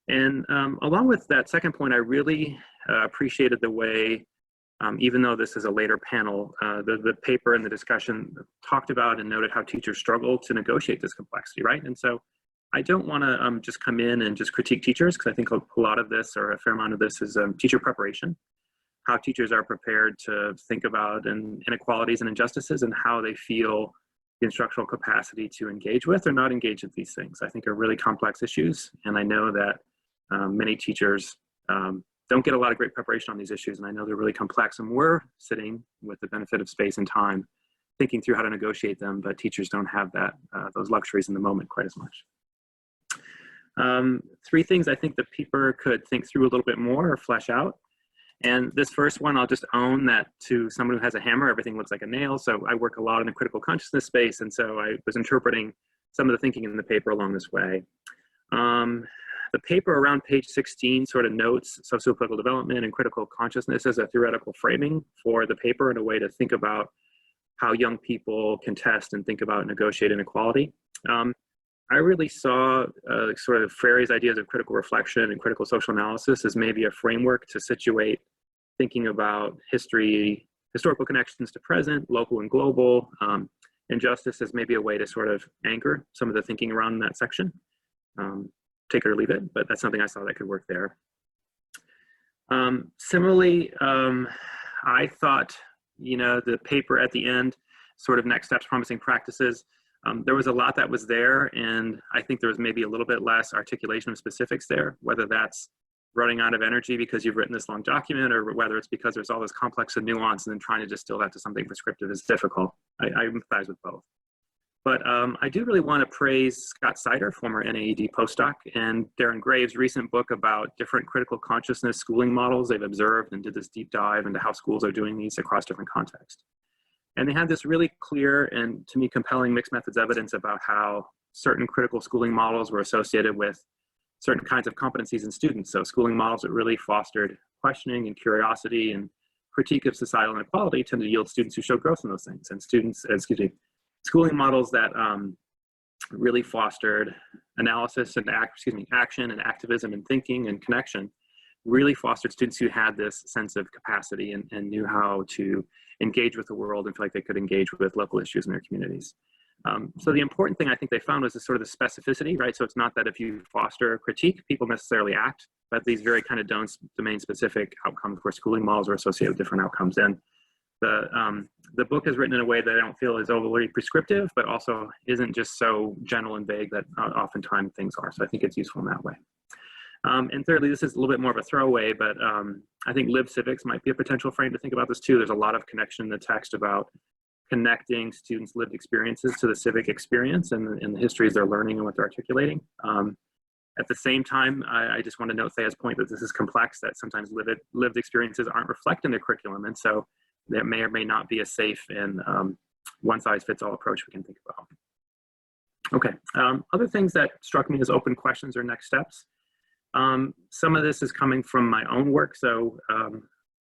And along with that second point, I really appreciated the way, even though this is a later panel, the paper and the discussion talked about and noted how teachers struggle to negotiate this complexity, right? And so I don't want to just come in and just critique teachers, because I think a lot of this, or a fair amount of this, is teacher preparation, how teachers are prepared to think about inequalities and injustices, and how they feel the instructional capacity to engage with or not engage with these things, I think are really complex issues. And I know that many teachers don't get a lot of great preparation on these issues, and I know they're really complex, and we're sitting with the benefit of space and time thinking through how to negotiate them, but teachers don't have that those luxuries in the moment quite as much. Three things I think the paper could think through a little bit more or flesh out. And this first one, I'll just own that to someone who has a hammer, everything looks like a nail. So I work a lot in the critical consciousness space, and so I was interpreting some of the thinking in the paper along this way. The paper around page 16 sort of notes sociopolitical development and critical consciousness as a theoretical framing for the paper, and a way to think about how young people can test and think about and negotiate inequality. I really saw sort of Freire's ideas of critical reflection and critical social analysis as maybe a framework to situate thinking about history, historical connections to present, local and global, and justice as maybe a way to sort of anchor some of the thinking around that section. Take it or leave it, but that's something I saw that could work there. Similarly, I thought, you know, the paper at the end, sort of next steps, promising practices, there was a lot that was there, and I think there was maybe a little bit less articulation of specifics there, whether that's running out of energy because you've written this long document, or whether it's because there's all this complex and nuance, and then trying to distill that to something prescriptive is difficult. I empathize with both. But I do really want to praise Scott Sider, former NAED postdoc, and Darren Graves' recent book about different critical consciousness schooling models they've observed, and did this deep dive into how schools are doing these across different contexts. And they had this really clear and, to me, compelling mixed methods evidence about how certain critical schooling models were associated with certain kinds of competencies in students. So schooling models that really fostered questioning and curiosity and critique of societal inequality tend to yield students who show growth in those things. And schooling models that really fostered analysis and action and activism and thinking and connection really fostered students who had this sense of capacity and knew how to engage with the world and feel like they could engage with local issues in their communities. So the important thing I think they found was this sort of the specificity, right? So it's not that if you foster critique, people necessarily act, but these very kind of domain-specific outcomes where schooling models are associated with different outcomes. And the book is written in a way that I don't feel is overly prescriptive, but also isn't just so general and vague that oftentimes things are. So I think it's useful in that way. And thirdly, this is a little bit more of a throwaway, but I think lived civics might be a potential frame to think about this too. There's a lot of connection in the text about connecting students' lived experiences to the civic experience and the histories they're learning and what they're articulating. At the same time, I just want to note Thea's point that this is complex, that sometimes lived experiences aren't reflected in the curriculum, and so there may or may not be a safe and one-size-fits-all approach we can think about. Okay, other things that struck me as open questions or next steps. Some of this is coming from my own work, so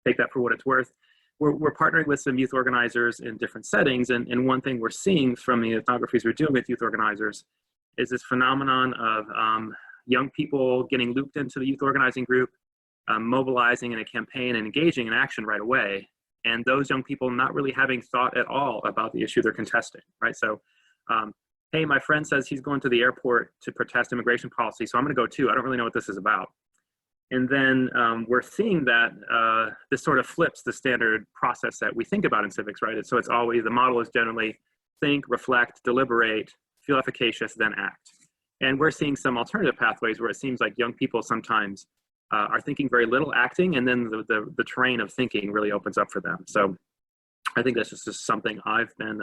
take that for what it's worth. We're partnering with some youth organizers in different settings, and one thing we're seeing from the ethnographies we're doing with youth organizers is this phenomenon of young people getting looped into the youth organizing group, mobilizing in a campaign and engaging in action right away, and those young people not really having thought at all about the issue they're contesting, right? So, hey, my friend says he's going to the airport to protest immigration policy, so I'm gonna go too. I don't really know what this is about. And then we're seeing that this sort of flips the standard process that we think about in civics, right? So it's always, the model is generally think, reflect, deliberate, feel efficacious, then act. And we're seeing some alternative pathways where it seems like young people sometimes are thinking very little, acting, and then the terrain of thinking really opens up for them. So I think this is just something I've been,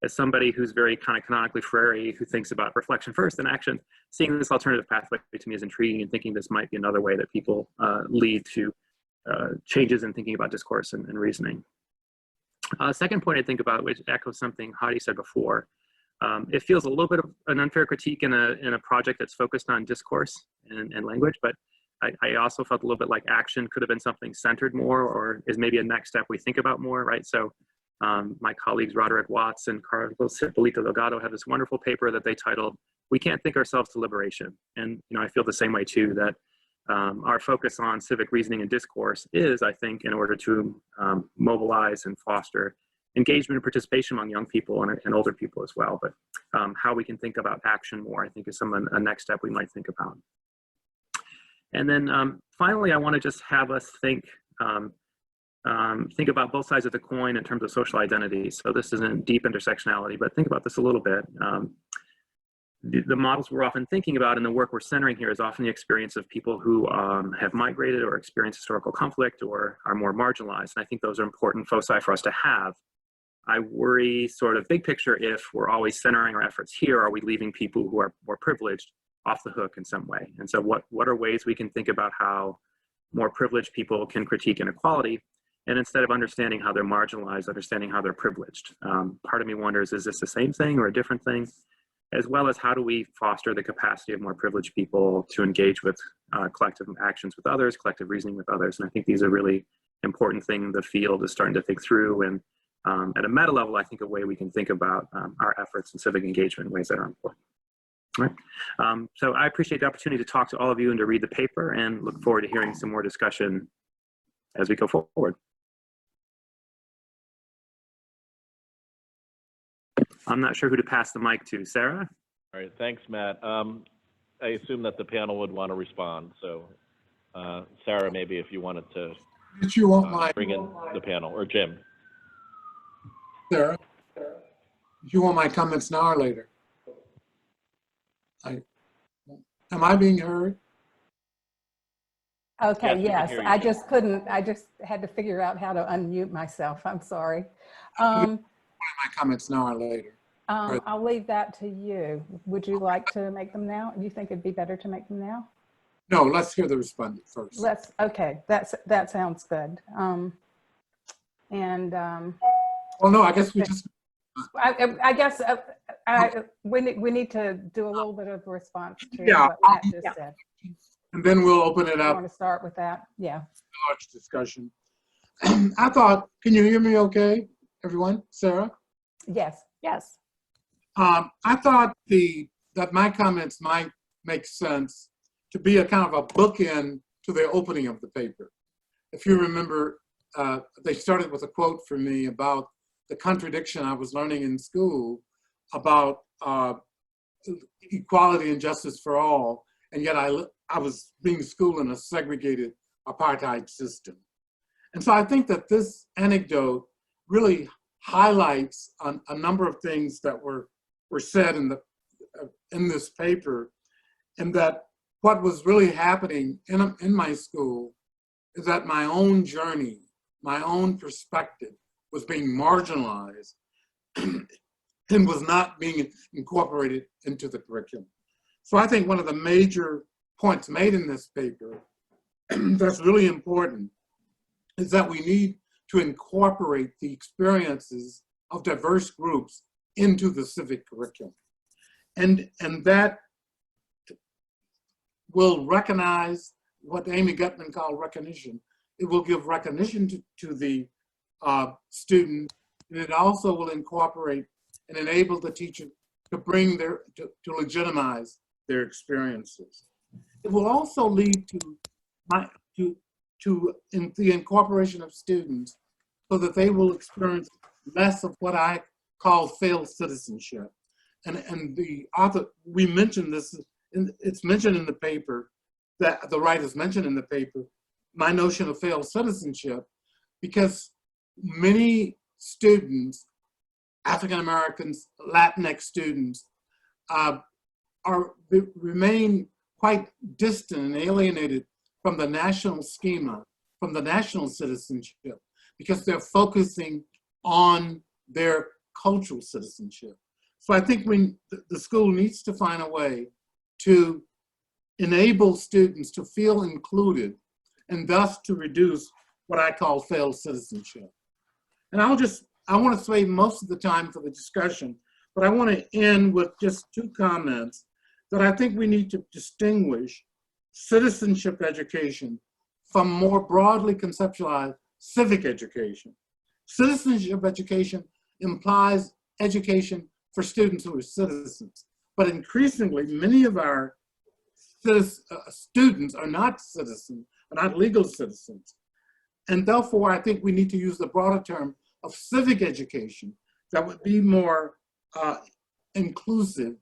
as somebody who's very kind of canonically Freire, who thinks about reflection first and action, seeing this alternative pathway to me is intriguing, and thinking this might be another way that people lead to changes in thinking about discourse and reasoning. Second point I think about, which echoes something Hadi said before, it feels a little bit of an unfair critique in a project that's focused on discourse and language, but I also felt a little bit like action could have been something centered more, or is maybe a next step we think about more, right? So my colleagues Roderick Watts and Carlos Hipólito Delgado have this wonderful paper that they titled, "We Can't Think Ourselves to Liberation." And I feel the same way too, that our focus on civic reasoning and discourse is, I think, in order to mobilize and foster engagement and participation among young people and older people as well. But how we can think about action more, I think, is a next step we might think about. And then finally, I want to just have us think about both sides of the coin in terms of social identity. So this isn't deep intersectionality, but think about this a little bit. The models we're often thinking about and the work we're centering here is often the experience of people who have migrated or experienced historical conflict or are more marginalized. And I think those are important foci for us to have. I worry sort of big picture, if we're always centering our efforts here, are we leaving people who are more privileged off the hook in some way? And so what are ways we can think about how more privileged people can critique inequality, and instead of understanding how they're marginalized, understanding how they're privileged? Part of me wonders, is this the same thing or a different thing? As well as how do we foster the capacity of more privileged people to engage with collective actions with others, collective reasoning with others? And I think these are really important things the field is starting to think through. And at a meta level, I think a way we can think about our efforts in civic engagement in ways that are important. All right. So I appreciate the opportunity to talk to all of you and to read the paper, and look forward to hearing some more discussion as we go forward. I'm not sure who to pass the mic to. Sarah? All right, thanks, Matt. I assume that the panel would want to respond. So Sarah, maybe if you wanted to Did you want my bring in the panel, or Jim. Sarah? Did you want my comments now or later? Am I being heard? Okay, Yes, we can yes, hear you. I just couldn't, I just had to figure out how to unmute myself. I'm sorry. My comments now or later. I'll leave that to you. Would you like to make them now? Do you think it'd be better to make them now? No, let's hear the respondent first. Okay, that sounds good. Well, no, I guess we just, I guess we need to do a little bit of response to Yeah. what Matt just said. and then we'll open it You up want to start with that? Yeah. to large discussion. I thought, can you hear me okay, everyone? Sarah? Yes. Yes. I thought that my comments might make sense to be a kind of a bookend to the opening of the paper. If you remember, they started with a quote from me about the contradiction I was learning in school about equality and justice for all, and yet I was being schooled in a segregated apartheid system. And so I think that this anecdote really highlights a number of things that were said in this paper, and that what was really happening in my school is that my own journey, my own perspective was being marginalized and was not being incorporated into the curriculum. So I think one of the major points made in this paper that's really important is that we need to incorporate the experiences of diverse groups into the civic curriculum. And that will recognize what Amy Gutman called recognition. It will give recognition to the student, and it also will incorporate and enable the teacher to bring to legitimize their experiences. It will also lead to the incorporation of students so that they will experience less of what I call failed citizenship. And the author, we mentioned this, it's mentioned in the paper, that the writers mentioned in the paper, my notion of failed citizenship, because many students, African Americans, Latinx students, remain quite distant and alienated from the national schema, from the national citizenship, because they're focusing on their cultural citizenship. So I think the school needs to find a way to enable students to feel included and thus to reduce what I call failed citizenship. And I want to save most of the time for the discussion, but I want to end with just two comments that I think we need to distinguish citizenship education from more broadly conceptualized civic education. Citizenship education implies education for students who are citizens, but increasingly many of our students are not citizens, are not legal citizens. And therefore, I think we need to use the broader term of civic education that would be more inclusive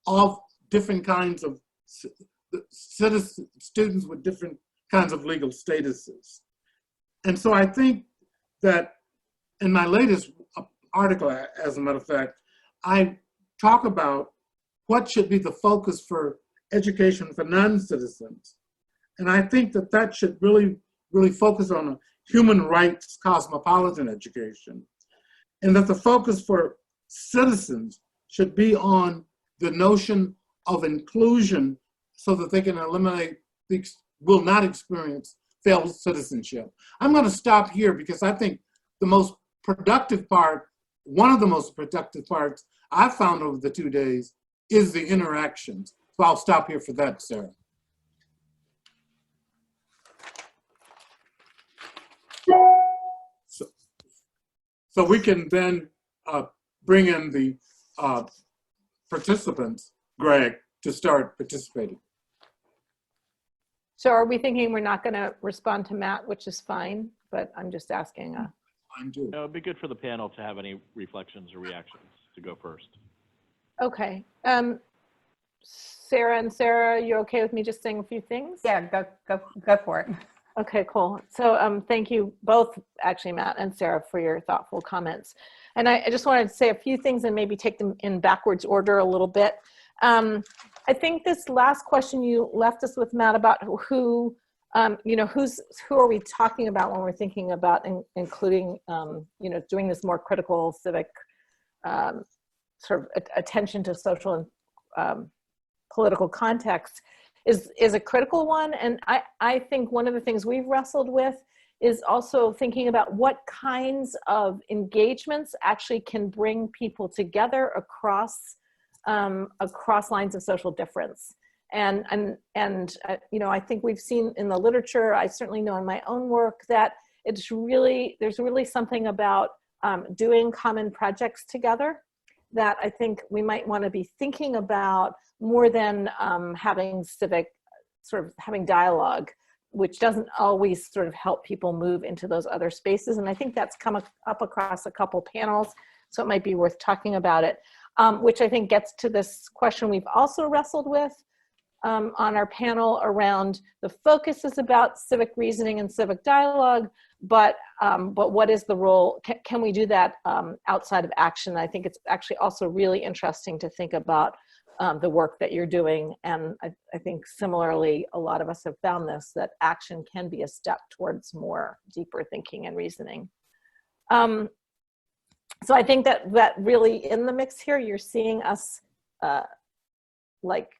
of different kinds of students with different kinds of legal statuses. And so I think that in my latest article, as a matter of fact, I talk about what should be the focus for education for non-citizens. And I think that that should really focus on a human rights cosmopolitan education, and that the focus for citizens should be on the notion of inclusion so that they can eliminate, will not experience failed citizenship. I'm going to stop here because I think the most productive part, one of the most productive parts I've found over the 2 days is the interactions. So I'll stop here for that, Sarah. So we can then bring in the participants, Greg, to start participating. So are we thinking we're not going to respond to Matt, which is fine, but I'm just asking. Fine too. No, it'd be good for the panel to have any reflections or reactions to go first. Okay. Sarah, you okay with me just saying a few things? Yeah, go for it. Okay, cool. So thank you both, actually, Matt and Sarah, for your thoughtful comments. And I just wanted to say a few things and maybe take them in backwards order a little bit. I think this last question you left us with, Matt, about who you know, who are we talking about when we're thinking about including, you know, doing this more critical civic sort of attention to social and political context is a critical one. And I think one of the things we've wrestled with is also thinking about what kinds of engagements actually can bring people together across lines of social difference. And you know, I think we've seen in the literature, I certainly know in my own work, that there's really something about doing common projects together that I think we might want to be thinking about more than having dialogue, which doesn't always sort of help people move into those other spaces. And I think that's come up across a couple panels, so it might be worth talking about it, which I think gets to this question we've also wrestled with on our panel around the focus is about civic reasoning and civic dialogue, but what is the role? Can we do that outside of action? I think it's actually also really interesting to think about the work that you're doing. And I think similarly, a lot of us have found this, that action can be a step towards more deeper thinking and reasoning. So I think that really in the mix here, you're seeing us like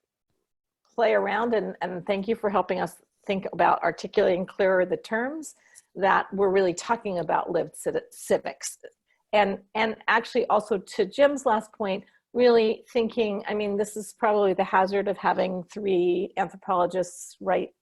play around, and thank you for helping us think about articulating clearer the terms that we're really talking about lived civics. And actually also to Jim's last point, really thinking, I mean, this is probably the hazard of having 3 anthropologists write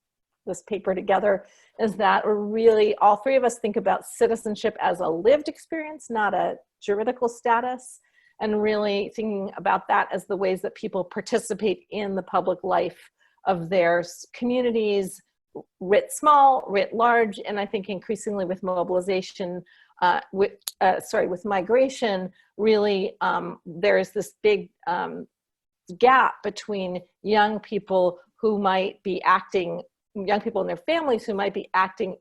this paper together, is that we're really, all 3 of us think about citizenship as a lived experience, not a juridical status, and really thinking about that as the ways that people participate in the public life of their communities, writ small, writ large, and I think increasingly with mobilization, with migration, really there's this big gap between young people who might be acting, young people and their families who might be acting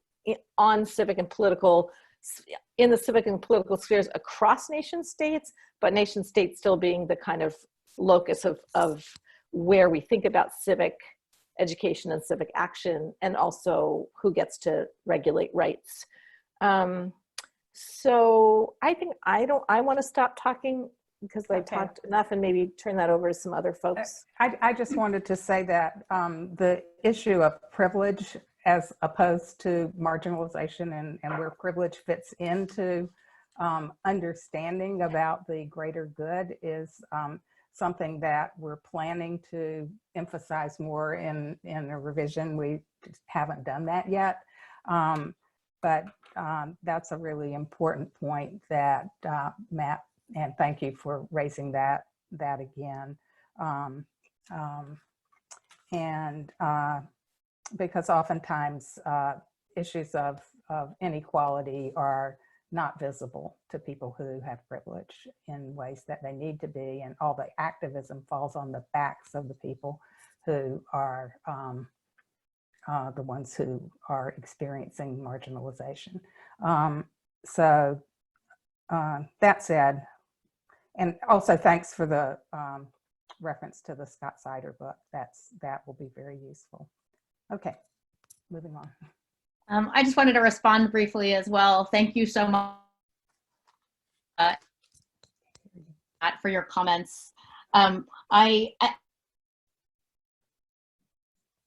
on civic and political, in the civic and political spheres across nation states, but nation states still being the kind of locus of where we think about civic education and civic action, and also who gets to regulate rights. So I think I want to stop talking because I've talked enough, and maybe turn that over to some other folks. I just wanted to say that the issue of privilege as opposed to marginalization, and where privilege fits into understanding about the greater good is something that we're planning to emphasize more in a revision. We just haven't done that yet. But that's a really important point that Matt, and thank you for raising that again. Because oftentimes issues of inequality are not visible to people who have privilege in ways that they need to be, and all the activism falls on the backs of the people who are the ones who are experiencing marginalization. So that said, and also thanks for the reference to the Scott Sider book. That will be very useful. Okay, moving on. I just wanted to respond briefly as well. Thank you so much for your comments.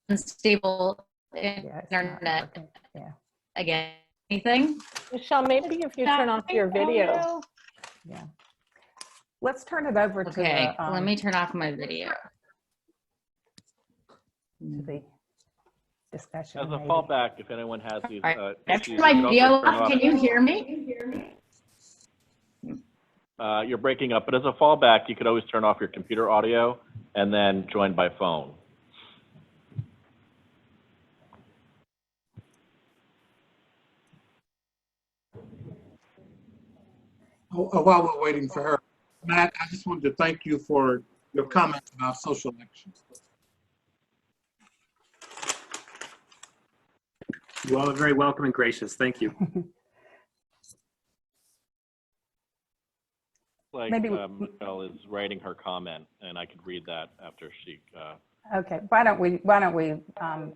Unstable internet. Yeah. Again, anything? Michelle, maybe if you turn off your video. Yeah. Let's turn it over to Okay, the, let me turn off my video. to the discussion. As a maybe. fallback, if anyone has these After issues, my you could video also turn off, off. can you hear me? You're breaking up, but as a fallback, you could always turn off your computer audio and then join by phone. While we're waiting for her, Matt, I just wanted to thank you for your comments about social action. You all are very welcome and gracious. Thank you. Like Maybe Michelle is writing her comment, and I could read that after she Okay, why don't we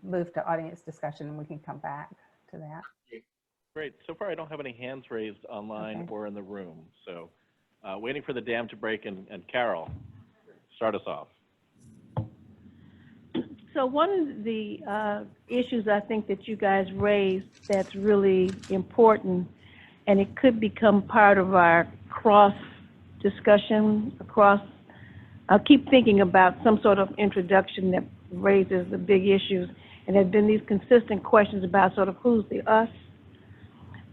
move to audience discussion and we can come back to that. Great. So far, I don't have any hands raised online Okay. or in the room. So waiting for the dam to break, and Carol, start us off. So one of the issues I think that you guys raised that's really important, and it could become part of our cross discussion across, I'll keep thinking about some sort of introduction that raises the big issues, and there's been these consistent questions about sort of who's the us.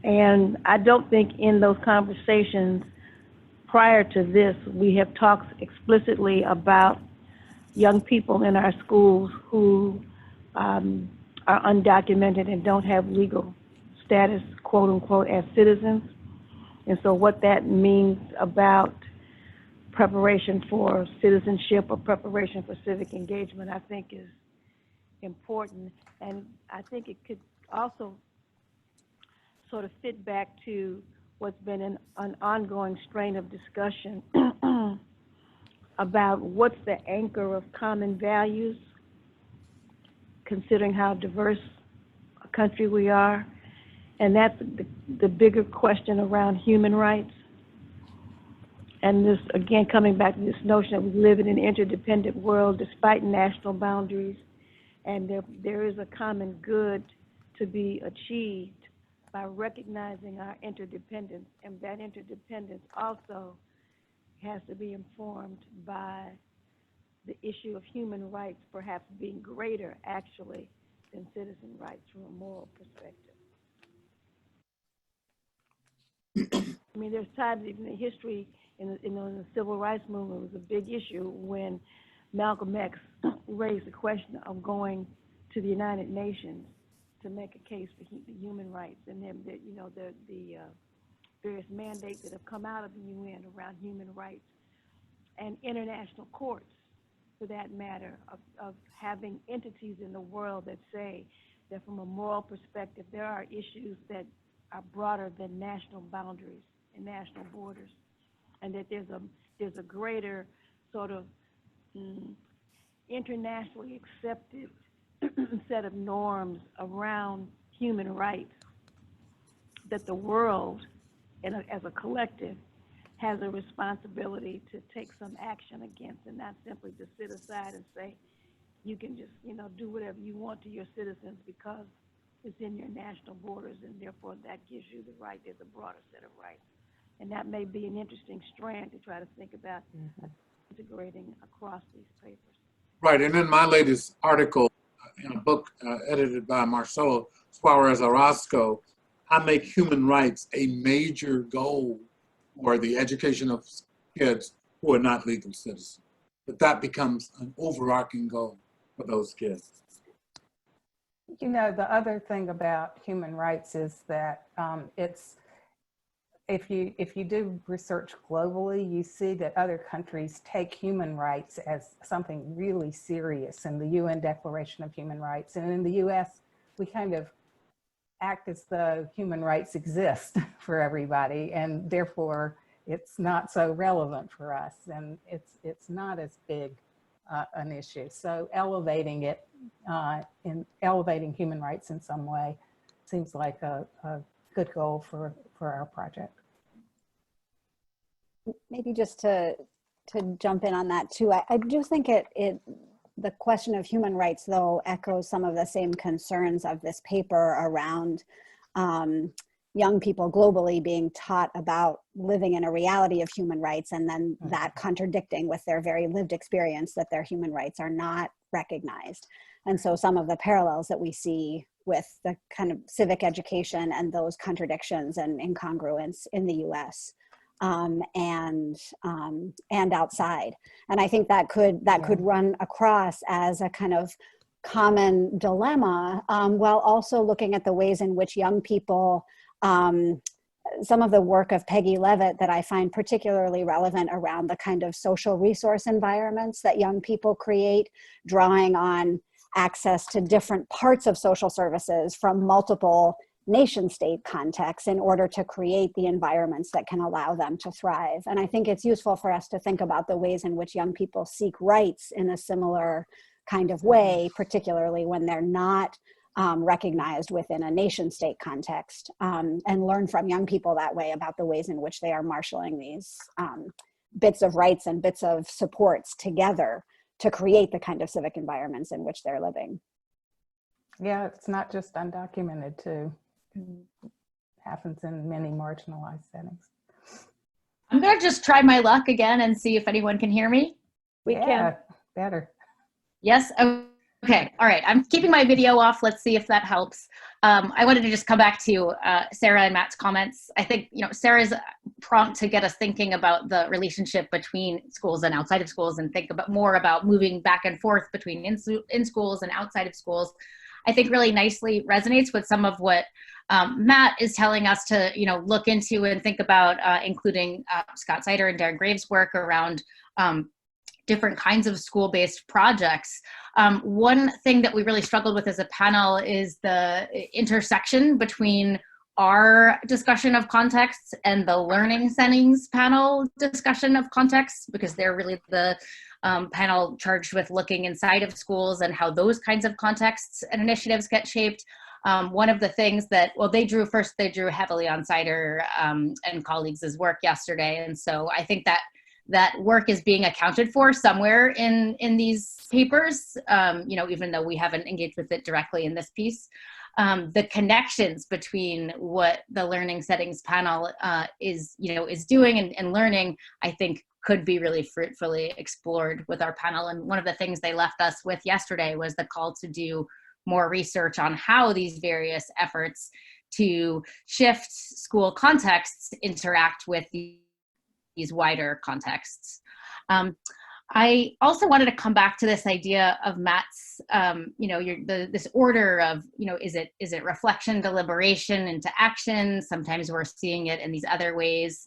And I don't think in those conversations prior to this, we have talked explicitly about young people in our schools who are undocumented and don't have legal status, quote unquote, as citizens. And so what that means about preparation for citizenship or preparation for civic engagement, I think is important. And I think it could also sort of fit back to what's been an ongoing strain of discussion about what's the anchor of common values, considering how diverse a country we are. And that's the bigger question around human rights. And this, again, coming back to this notion that we live in an interdependent world despite national boundaries, and there is a common good to be achieved by recognizing our interdependence, and that interdependence also has to be informed by the issue of human rights perhaps being greater, actually, than citizen rights from a moral perspective. I mean, there's times even in history, in the civil rights movement, was a big issue when Malcolm X raised the question of going to the United Nations to make a case for the human rights, and then the various mandates that have come out of the UN around human rights and international courts, for that matter, of having entities in the world that say that from a moral perspective, there are issues that are broader than national boundaries and national borders, and that there's a greater sort of internationally accepted set of norms around human rights that the world, as a collective, has a responsibility to take some action against, and not simply to sit aside and say, you can just, do whatever you want to your citizens because it's in your national borders, and therefore that gives you the right. There's a broader set of rights. And that may be an interesting strand to try to think about integrating across these papers. Right, and in my latest article, in a book edited by Marcelo Suarez Orozco, I make human rights a major goal for the education of kids who are not legal citizens. That becomes an overarching goal for those kids. The other thing about human rights is that if you do research globally, you see that other countries take human rights as something really serious in the UN Declaration of Human Rights. And in the US, we kind of act as though human rights exist for everybody, and therefore it's not so relevant for us, and it's not as big an issue. So elevating it, elevating human rights in some way seems like a good goal for our project. Maybe just to jump in on that too, I do think the question of human rights, though, echoes some of the same concerns of this paper around young people globally being taught about living in a reality of human rights, and then that contradicting with their very lived experience that their human rights are not recognized. And so some of the parallels that we see with the kind of civic education and those contradictions and incongruence in the US and outside. And I think that could run across as a kind of common dilemma, while also looking at the ways in which young people, some of the work of Peggy Levitt that I find particularly relevant around the kind of social resource environments that young people create, drawing on access to different parts of social services from multiple nation state contexts in order to create the environments that can allow them to thrive. And I think it's useful for us to think about the ways in which young people seek rights in a similar kind of way, particularly when they're not recognized within a nation state context, and learn from young people that way about the ways in which they are marshaling these bits of rights and bits of supports together to create the kind of civic environments in which they're living. Yeah, it's not just undocumented too. It happens in many marginalized settings. I'm gonna just try my luck again and see if anyone can hear me. We can. Better. Yes, okay, all right. I'm keeping my video off. Let's see if that helps. I wanted to just come back to Sarah and Matt's comments. I think, Sarah's prompt to get us thinking about the relationship between schools and outside of schools, and think more about moving back and forth between in schools and outside of schools, I think really nicely resonates with some of what Matt is telling us to, look into and think about, including Scott Sider and Darren Graves' work around different kinds of school-based projects. One thing that we really struggled with as a panel is the intersection between our discussion of contexts and the learning settings panel discussion of contexts, because they're really the panel charged with looking inside of schools and how those kinds of contexts and initiatives get shaped. One of the things that, they drew heavily on Sider and colleagues' work yesterday. And so I think that work is being accounted for somewhere in these papers, even though we haven't engaged with it directly in this piece. The connections between what the learning settings panel is doing and learning, I think could be really fruitfully explored with our panel. And one of the things they left us with yesterday was the call to do more research on how these various efforts to shift school contexts interact with these wider contexts. I also wanted to come back to this idea of Matt's, this order of, is it reflection, deliberation into action? Sometimes we're seeing it in these other ways.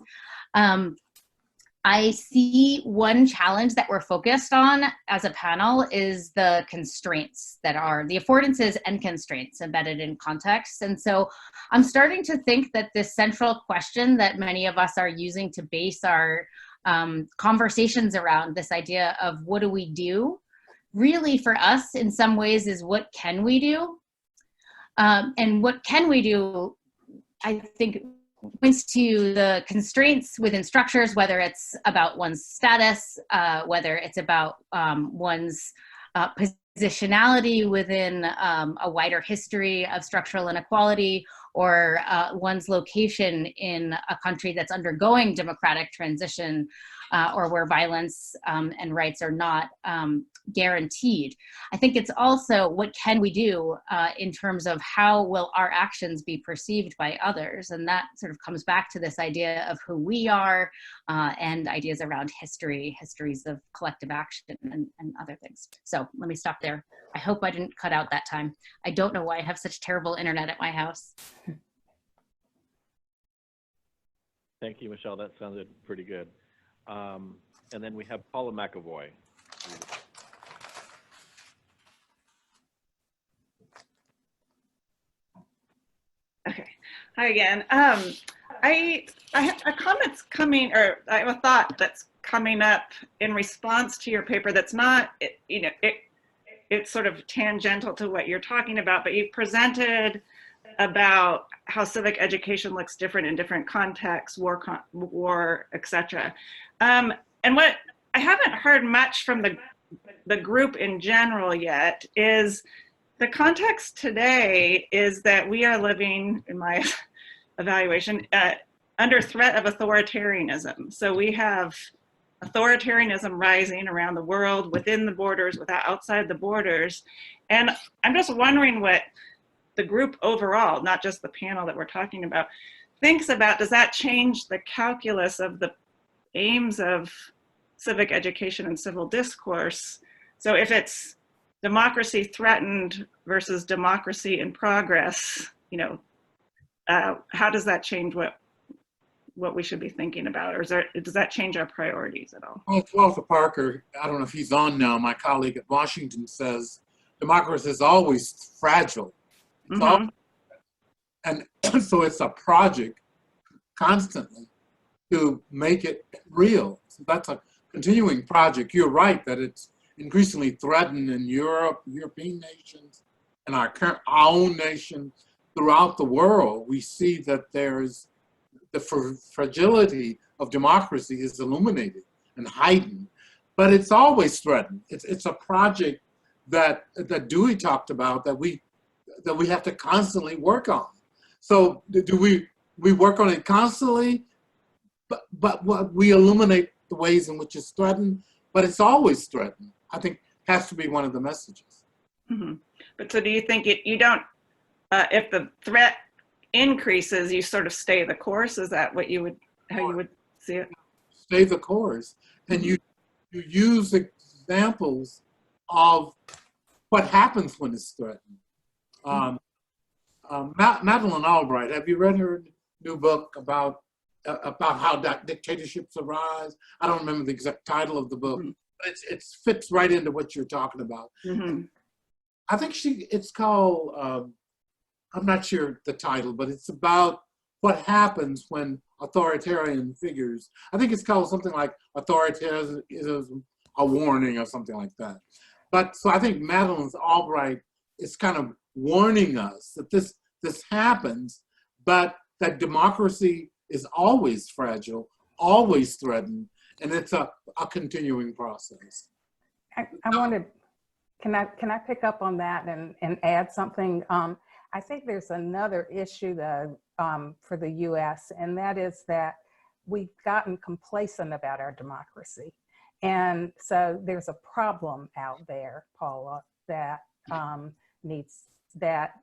I see one challenge that we're focused on as a panel is the constraints that are the affordances and constraints embedded in context. And so I'm starting to think that this central question that many of us are using to base our conversations around this idea of what do we do, really for us in some ways is what can we do? And what can we do, I think, points to the constraints within structures, whether it's about one's status, whether it's about one's positionality within a wider history of structural inequality, or one's location in a country that's undergoing democratic transition, or where violence and rights are not guaranteed. I think it's also what can we do in terms of how will our actions be perceived by others, and that sort of comes back to this idea of who we are and ideas around histories of collective action and other things. So let me stop there. I hope I didn't cut out that time. I don't know why I have such terrible internet at my house. Thank you, Michelle. That sounded pretty good. And then we have Paula McAvoy. Okay. Hi again. I have a comment's coming, or I have a thought that's coming up in response to your paper that's not, it's sort of tangential to what you're talking about, but you've presented about how civic education looks different in different contexts, war, etc. And what I haven't heard much from the group in general yet is the context today is that we are living, in my evaluation, under threat of authoritarianism. So we have authoritarianism rising around the world, within the borders, outside the borders. And I'm just wondering what the group overall, not just the panel that we're talking about, thinks about. Does that change the calculus of the aims of civic education and civil discourse? So if it's democracy threatened versus democracy in progress, how does that change what we should be thinking about? Or does that change our priorities at all? Well, Walter Parker, I don't know if he's on now, my colleague at Washington, says democracy is always fragile. It's always, and so it's a project constantly to make it real. So that's a continuing project. You're right that it's increasingly threatened in Europe, European nations, and our own nation throughout the world. We see that there's the fragility of democracy is illuminated and heightened, but it's always threatened. It's a project that Dewey talked about that we have to constantly work on. So do we work on it constantly, but what we illuminate the ways in which it's threatened, but it's always threatened, I think has to be one of the messages. Mm-hmm. But so do you think you don't, if the threat increases, you sort of stay the course? Is that what how you would see it? Stay the course. And you use examples of what happens when it's threatened. Madeleine Albright, have you read her new book about how dictatorships arise? I don't remember the exact title of the book, but it fits right into what you're talking about. Mm-hmm. I think it's called, I'm not sure the title, but it's about what happens when authoritarian figures, I think it's called something like Authoritarianism is a Warning or something like that. But so I think Madeleine Albright is kind of warning us that this happens, but that democracy is always fragile, always threatened, and it's a continuing process. I wanted, can I pick up on that and add something? I think there's another issue though for the US, and that is that we've gotten complacent about our democracy. And so there's a problem out there, Paula, that that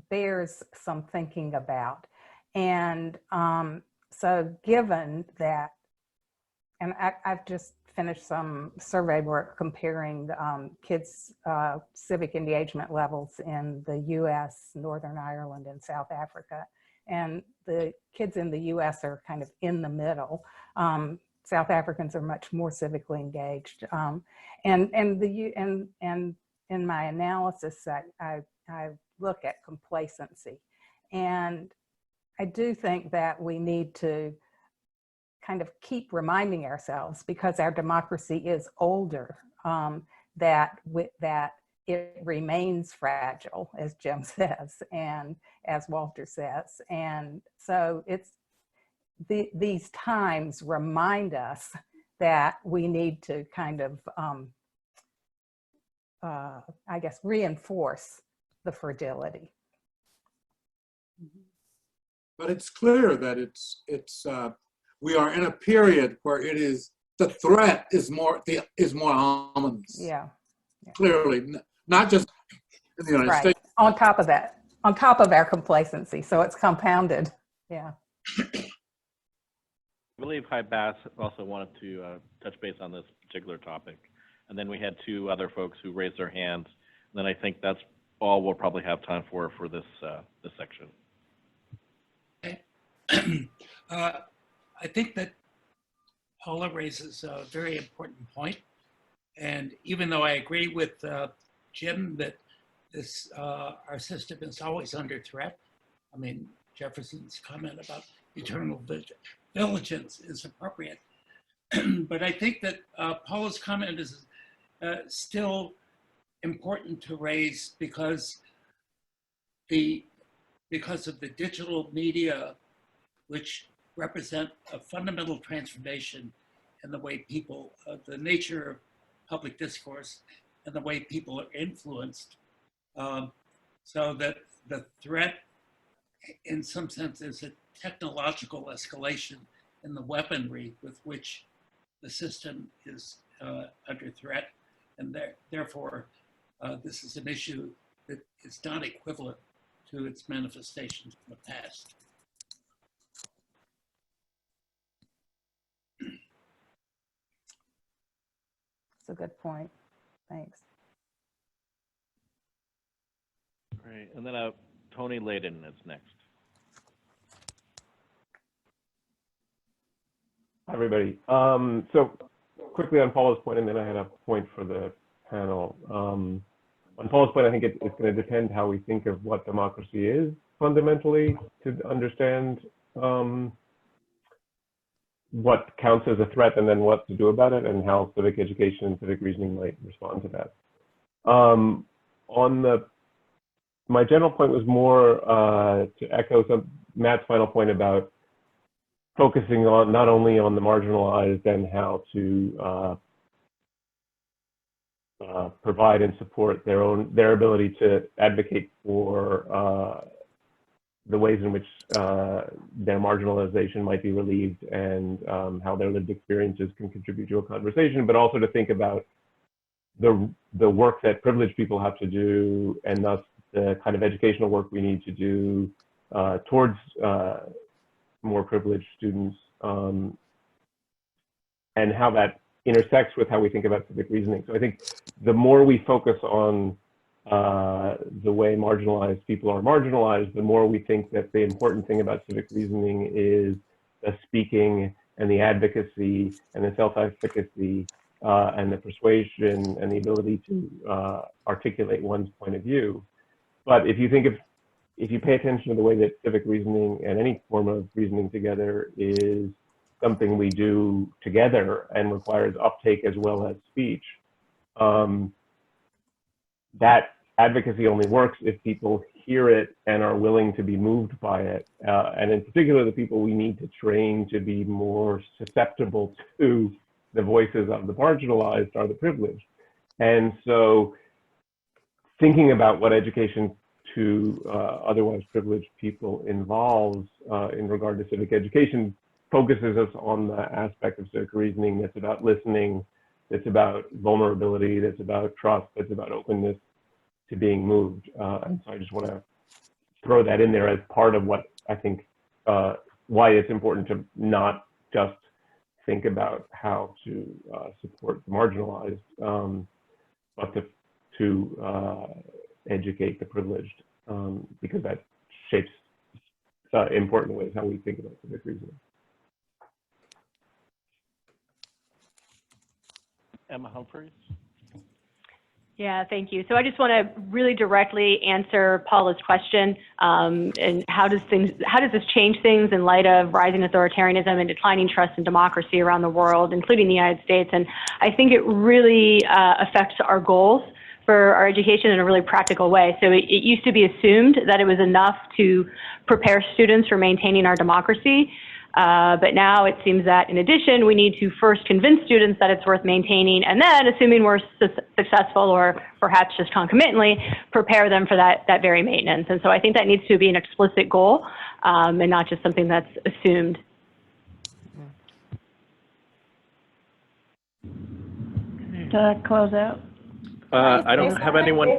bears some thinking about. And so given that, and I've just finished some survey work comparing kids' civic engagement levels in the US, Northern Ireland, and South Africa. And the kids in the US are kind of in the middle. South Africans are much more civically engaged. And in my analysis, I look at complacency. And I do think that we need to kind of keep reminding ourselves, because our democracy is older, that it remains fragile, as Jim says, and as Walter says. And so these times remind us that we need to kind of, I guess, reinforce the fragility. But it's clear that we are in a period where the threat is more ominous. Yeah. Clearly, not just in the United States. On top of that, on top of our complacency, so it's compounded. Yeah. I believe High Bass also wanted to touch base on this particular topic. And then we had two other folks who raised their hands. And then I think that's all we'll probably have time for this section. I think that Paula raises a very important point. And even though I agree with Jim that our system is always under threat, I mean, Jefferson's comment about eternal vigilance is appropriate. But I think that Paula's comment is still important to raise because of the digital media, which represent a fundamental transformation in the way people, the nature of public discourse and the way people are influenced. So that the threat, in some sense, is a technological escalation in the weaponry with which the system is under threat. And therefore, this is an issue that is not equivalent to its manifestations in the past. That's a good point. Thanks. Great. And then Tony Layden is next. Hi, everybody. So quickly on Paula's point, and then I had a point for the panel. On Paula's point, I think it's going to depend how we think of what democracy is fundamentally to understand what counts as a threat and then what to do about it, and how civic education and civic reasoning might respond to that. My general point was more to echo Matt's final point about focusing on not only on the marginalized and how to provide and support their ability to advocate for the ways in which their marginalization might be relieved, and how their lived experiences can contribute to a conversation, but also to think about the work that privileged people have to do, and thus the kind of educational work we need to do towards more privileged students, and how that intersects with how we think about civic reasoning. So I think the more we focus on the way marginalized people are marginalized, the more we think that the important thing about civic reasoning is the speaking and the advocacy and the self-efficacy and the persuasion and the ability to articulate one's point of view. But if you pay attention to the way that civic reasoning and any form of reasoning together is something we do together and requires uptake as well as speech, that advocacy only works if people hear it and are willing to be moved by it. And in particular, the people we need to train to be more susceptible to the voices of the marginalized are the privileged. And so thinking about what education to otherwise privileged people involves in regard to civic education focuses us on the aspect of civic reasoning that's about listening, that's about vulnerability, that's about trust, that's about openness to being moved. And so I just want to throw that in there as part of what I think, why it's important to not just think about how to support the marginalized, but to educate the privileged, because that shapes important ways how we think about civic reasoning. Emma Humphreys. Yeah, thank you. So I just want to really directly answer Paula's question, and how does this change things in light of rising authoritarianism and declining trust in democracy around the world, including the United States? And I think it really affects our goals for our education in a really practical way. So it used to be assumed that it was enough to prepare students for maintaining our democracy. But now it seems that in addition, we need to first convince students that it's worth maintaining, and then, assuming we're successful or perhaps just concomitantly, prepare them for that very maintenance. And so I think that needs to be an explicit goal, and not just something that's assumed. Did I close out? I don't have anyone.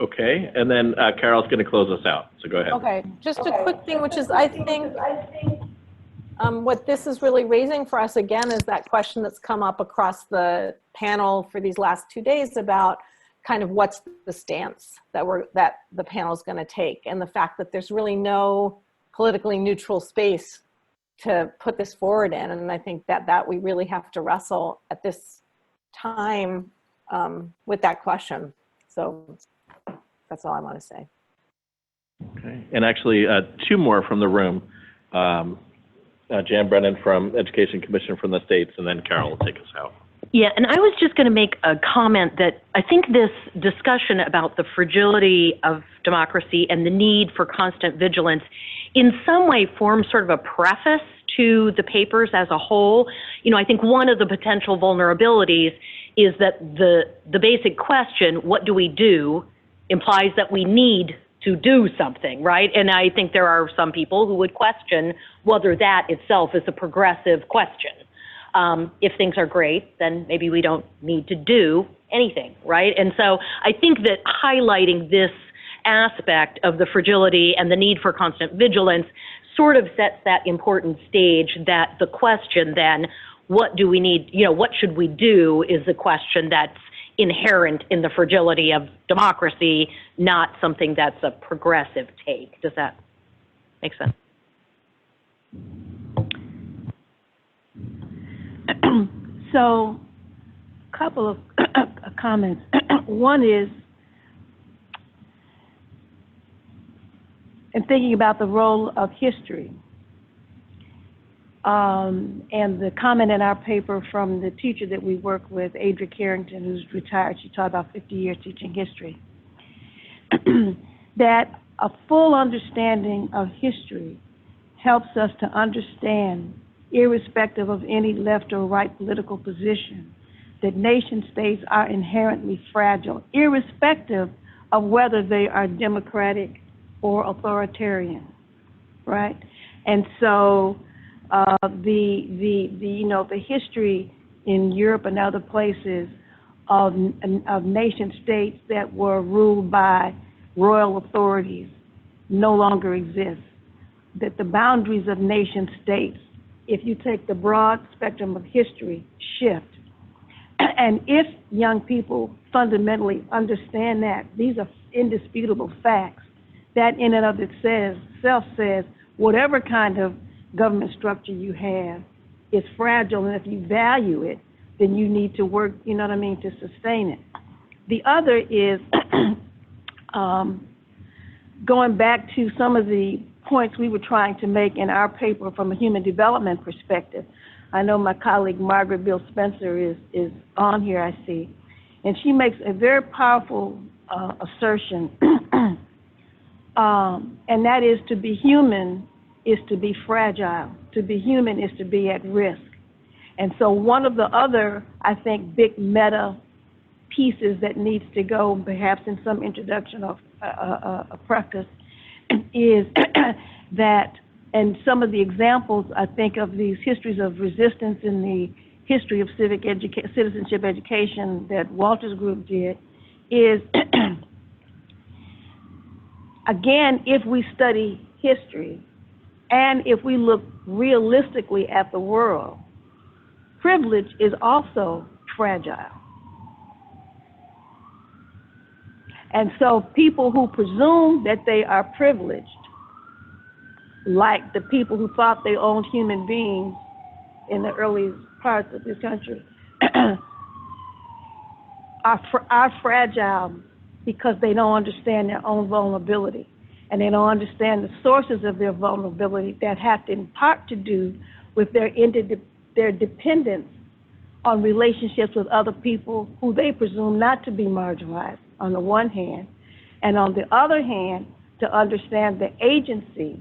Okay, and then Carol's going to close us out, so go ahead. Okay, just a quick thing, which is I think what this is really raising for us again is that question that's come up across the panel for these last 2 days about kind of what's the stance that the panel is going to take, and the fact that there's really no politically neutral space to put this forward in. And I think that we really have to wrestle at this time with that question. So that's all I want to say. Okay, and actually two more from the room. Jan Brennan from Education Commission from the States, and then Carol will take us out. Yeah, and I was just going to make a comment that I think this discussion about the fragility of democracy and the need for constant vigilance in some way forms sort of a preface to the papers as a whole. You know, I think one of the potential vulnerabilities is that the basic question, what do we do, implies that we need to do something, right? And I think there are some people who would question whether that itself is a progressive question. If things are great, then maybe we don't need to do anything, right? And so I think that highlighting this aspect of the fragility and the need for constant vigilance sort of sets that important stage that the question then, what do we need, you know, what should we do, is the question that's inherent in the fragility of democracy, not something that's a progressive take. Does that make sense? So, a couple of comments. One is, in thinking about the role of history, And the comment in our paper from the teacher that we work with, Adria Carrington, who's retired, she taught about 50 years teaching history, that a full understanding of history helps us to understand, irrespective of any left or right political position, that nation states are inherently fragile, irrespective of whether they are democratic or authoritarian, right? And so the history in Europe and other places of nation states that were ruled by royal authorities no longer exist. That the boundaries of nation states, if you take the broad spectrum of history, shift. And if young people fundamentally understand that, these are indisputable facts, that in and of itself says whatever kind of government structure you have is fragile, and if you value it, then you need to work, you know what I mean, to sustain it. The other is going back to some of the points we were trying to make in our paper from a human development perspective. I know my colleague Margaret Bill Spencer is on here, I see, and she makes a very powerful assertion, and that is to be human is to be fragile. To be human is to be at risk. And so one of the other, I think, big meta pieces that needs to go, perhaps in some introduction of a preface, is that, and some of the examples, I think, of these histories of resistance in the history of citizenship education that Walter's group did, is, again, if we study history, and if we look realistically at the world, privilege is also fragile. And so people who presume that they are privileged, like the people who thought they owned human beings in the early parts of this country, are fragile because they don't understand their own vulnerability. And they don't understand the sources of their vulnerability that have in part to do with their dependence on relationships with other people who they presume not to be marginalized, on the one hand, and on the other hand, to understand the agency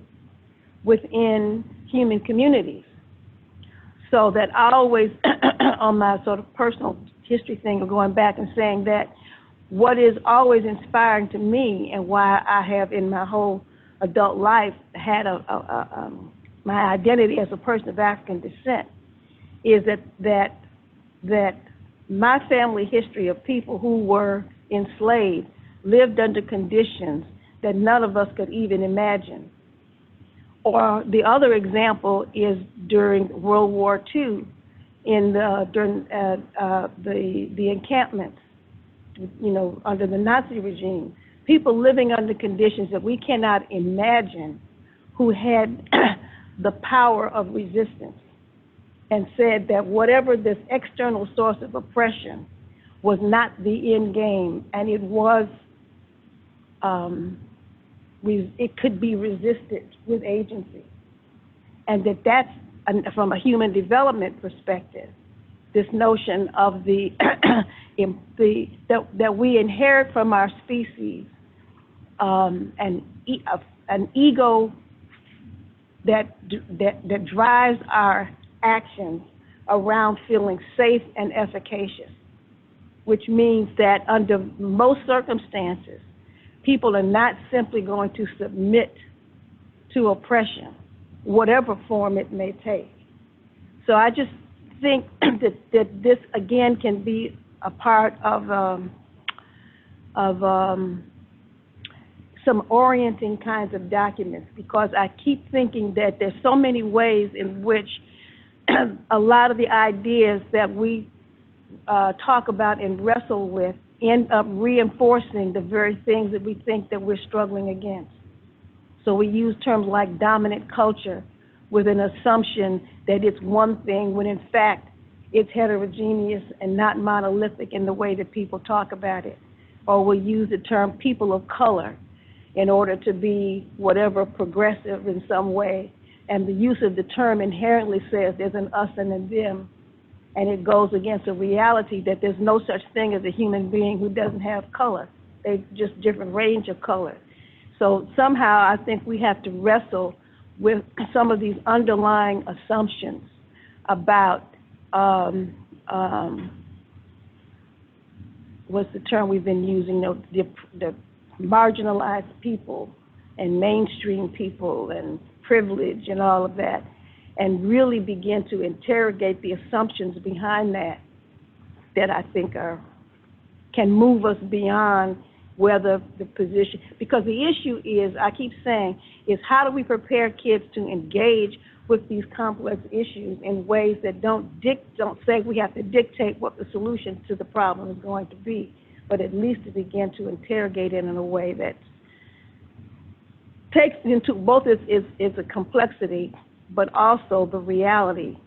within human communities. So that I always, on my sort of personal history thing of going back and saying that what is always inspiring to me, and why I have in my whole adult life had my identity as a person of African descent, is that my family history of people who were enslaved lived under conditions that none of us could even imagine. Or the other example is during World War II, during the encampments, you know, under the Nazi regime, people living under conditions that we cannot imagine, who had the power of resistance, and said that whatever this external source of oppression was not the end game, and it was, it could be resisted with agency. And that's, from a human development perspective, this notion of that we inherit from our species an ego that drives our actions around feeling safe and efficacious, which means that under most circumstances, people are not simply going to submit to oppression, whatever form it may take. So I just think that this again can be a part of some orienting kinds of documents, because I keep thinking that there's so many ways in which a lot of the ideas that we talk about and wrestle with end up reinforcing the very things that we think that we're struggling against. So we use terms like dominant culture with an assumption that it's one thing, when in fact it's heterogeneous and not monolithic in the way that people talk about it. Or we use the term people of color in order to be whatever progressive in some way, And the use of the term inherently says there's an us and a them, and it goes against a reality that there's no such thing as a human being who doesn't have color. They just different range of color. So somehow I think we have to wrestle with some of these underlying assumptions about what's the term we've been using, the marginalized people and mainstream people and privilege and all of that, and really begin to interrogate the assumptions behind that I think can move us beyond whether the position, because the issue is, I keep saying, is how do we prepare kids to engage with these complex issues in ways that don't say we have to dictate what the solution to the problem is going to be, but at least to begin to interrogate it in a way that takes into both is a complexity, but also the reality.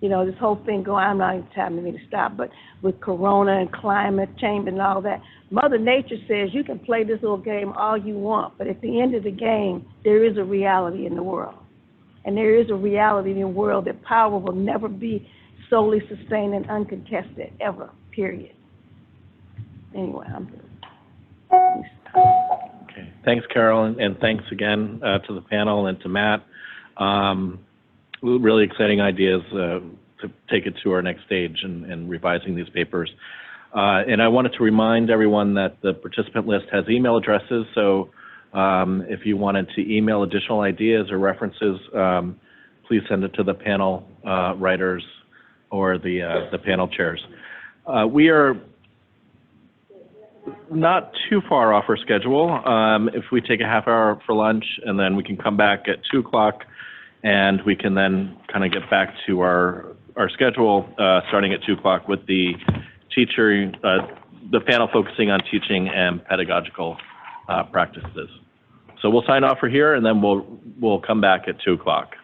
You know, this whole thing going, I'm not even telling me to stop, but with corona and climate change and all that, Mother Nature says you can play this little game all you want, but at the end of the game, there is a reality in the world. And there is a reality in the world that power will never be solely sustained and uncontested, ever, period. Anyway, I'm good. Okay, thanks, Carol, and thanks again to the panel and to Matt. Really exciting ideas to take it to our next stage and revising these papers. And I wanted to remind everyone that the participant list has email addresses, so if you wanted to email additional ideas or references, please send it to the panel writers or the panel chairs. We are not too far off our schedule. If we take a half hour for lunch and then we can come back at 2 o'clock and we can then kind of get back to our schedule starting at 2 o'clock with the the panel focusing on teaching and pedagogical practices. So we'll sign off for here and then we'll come back at 2 o'clock.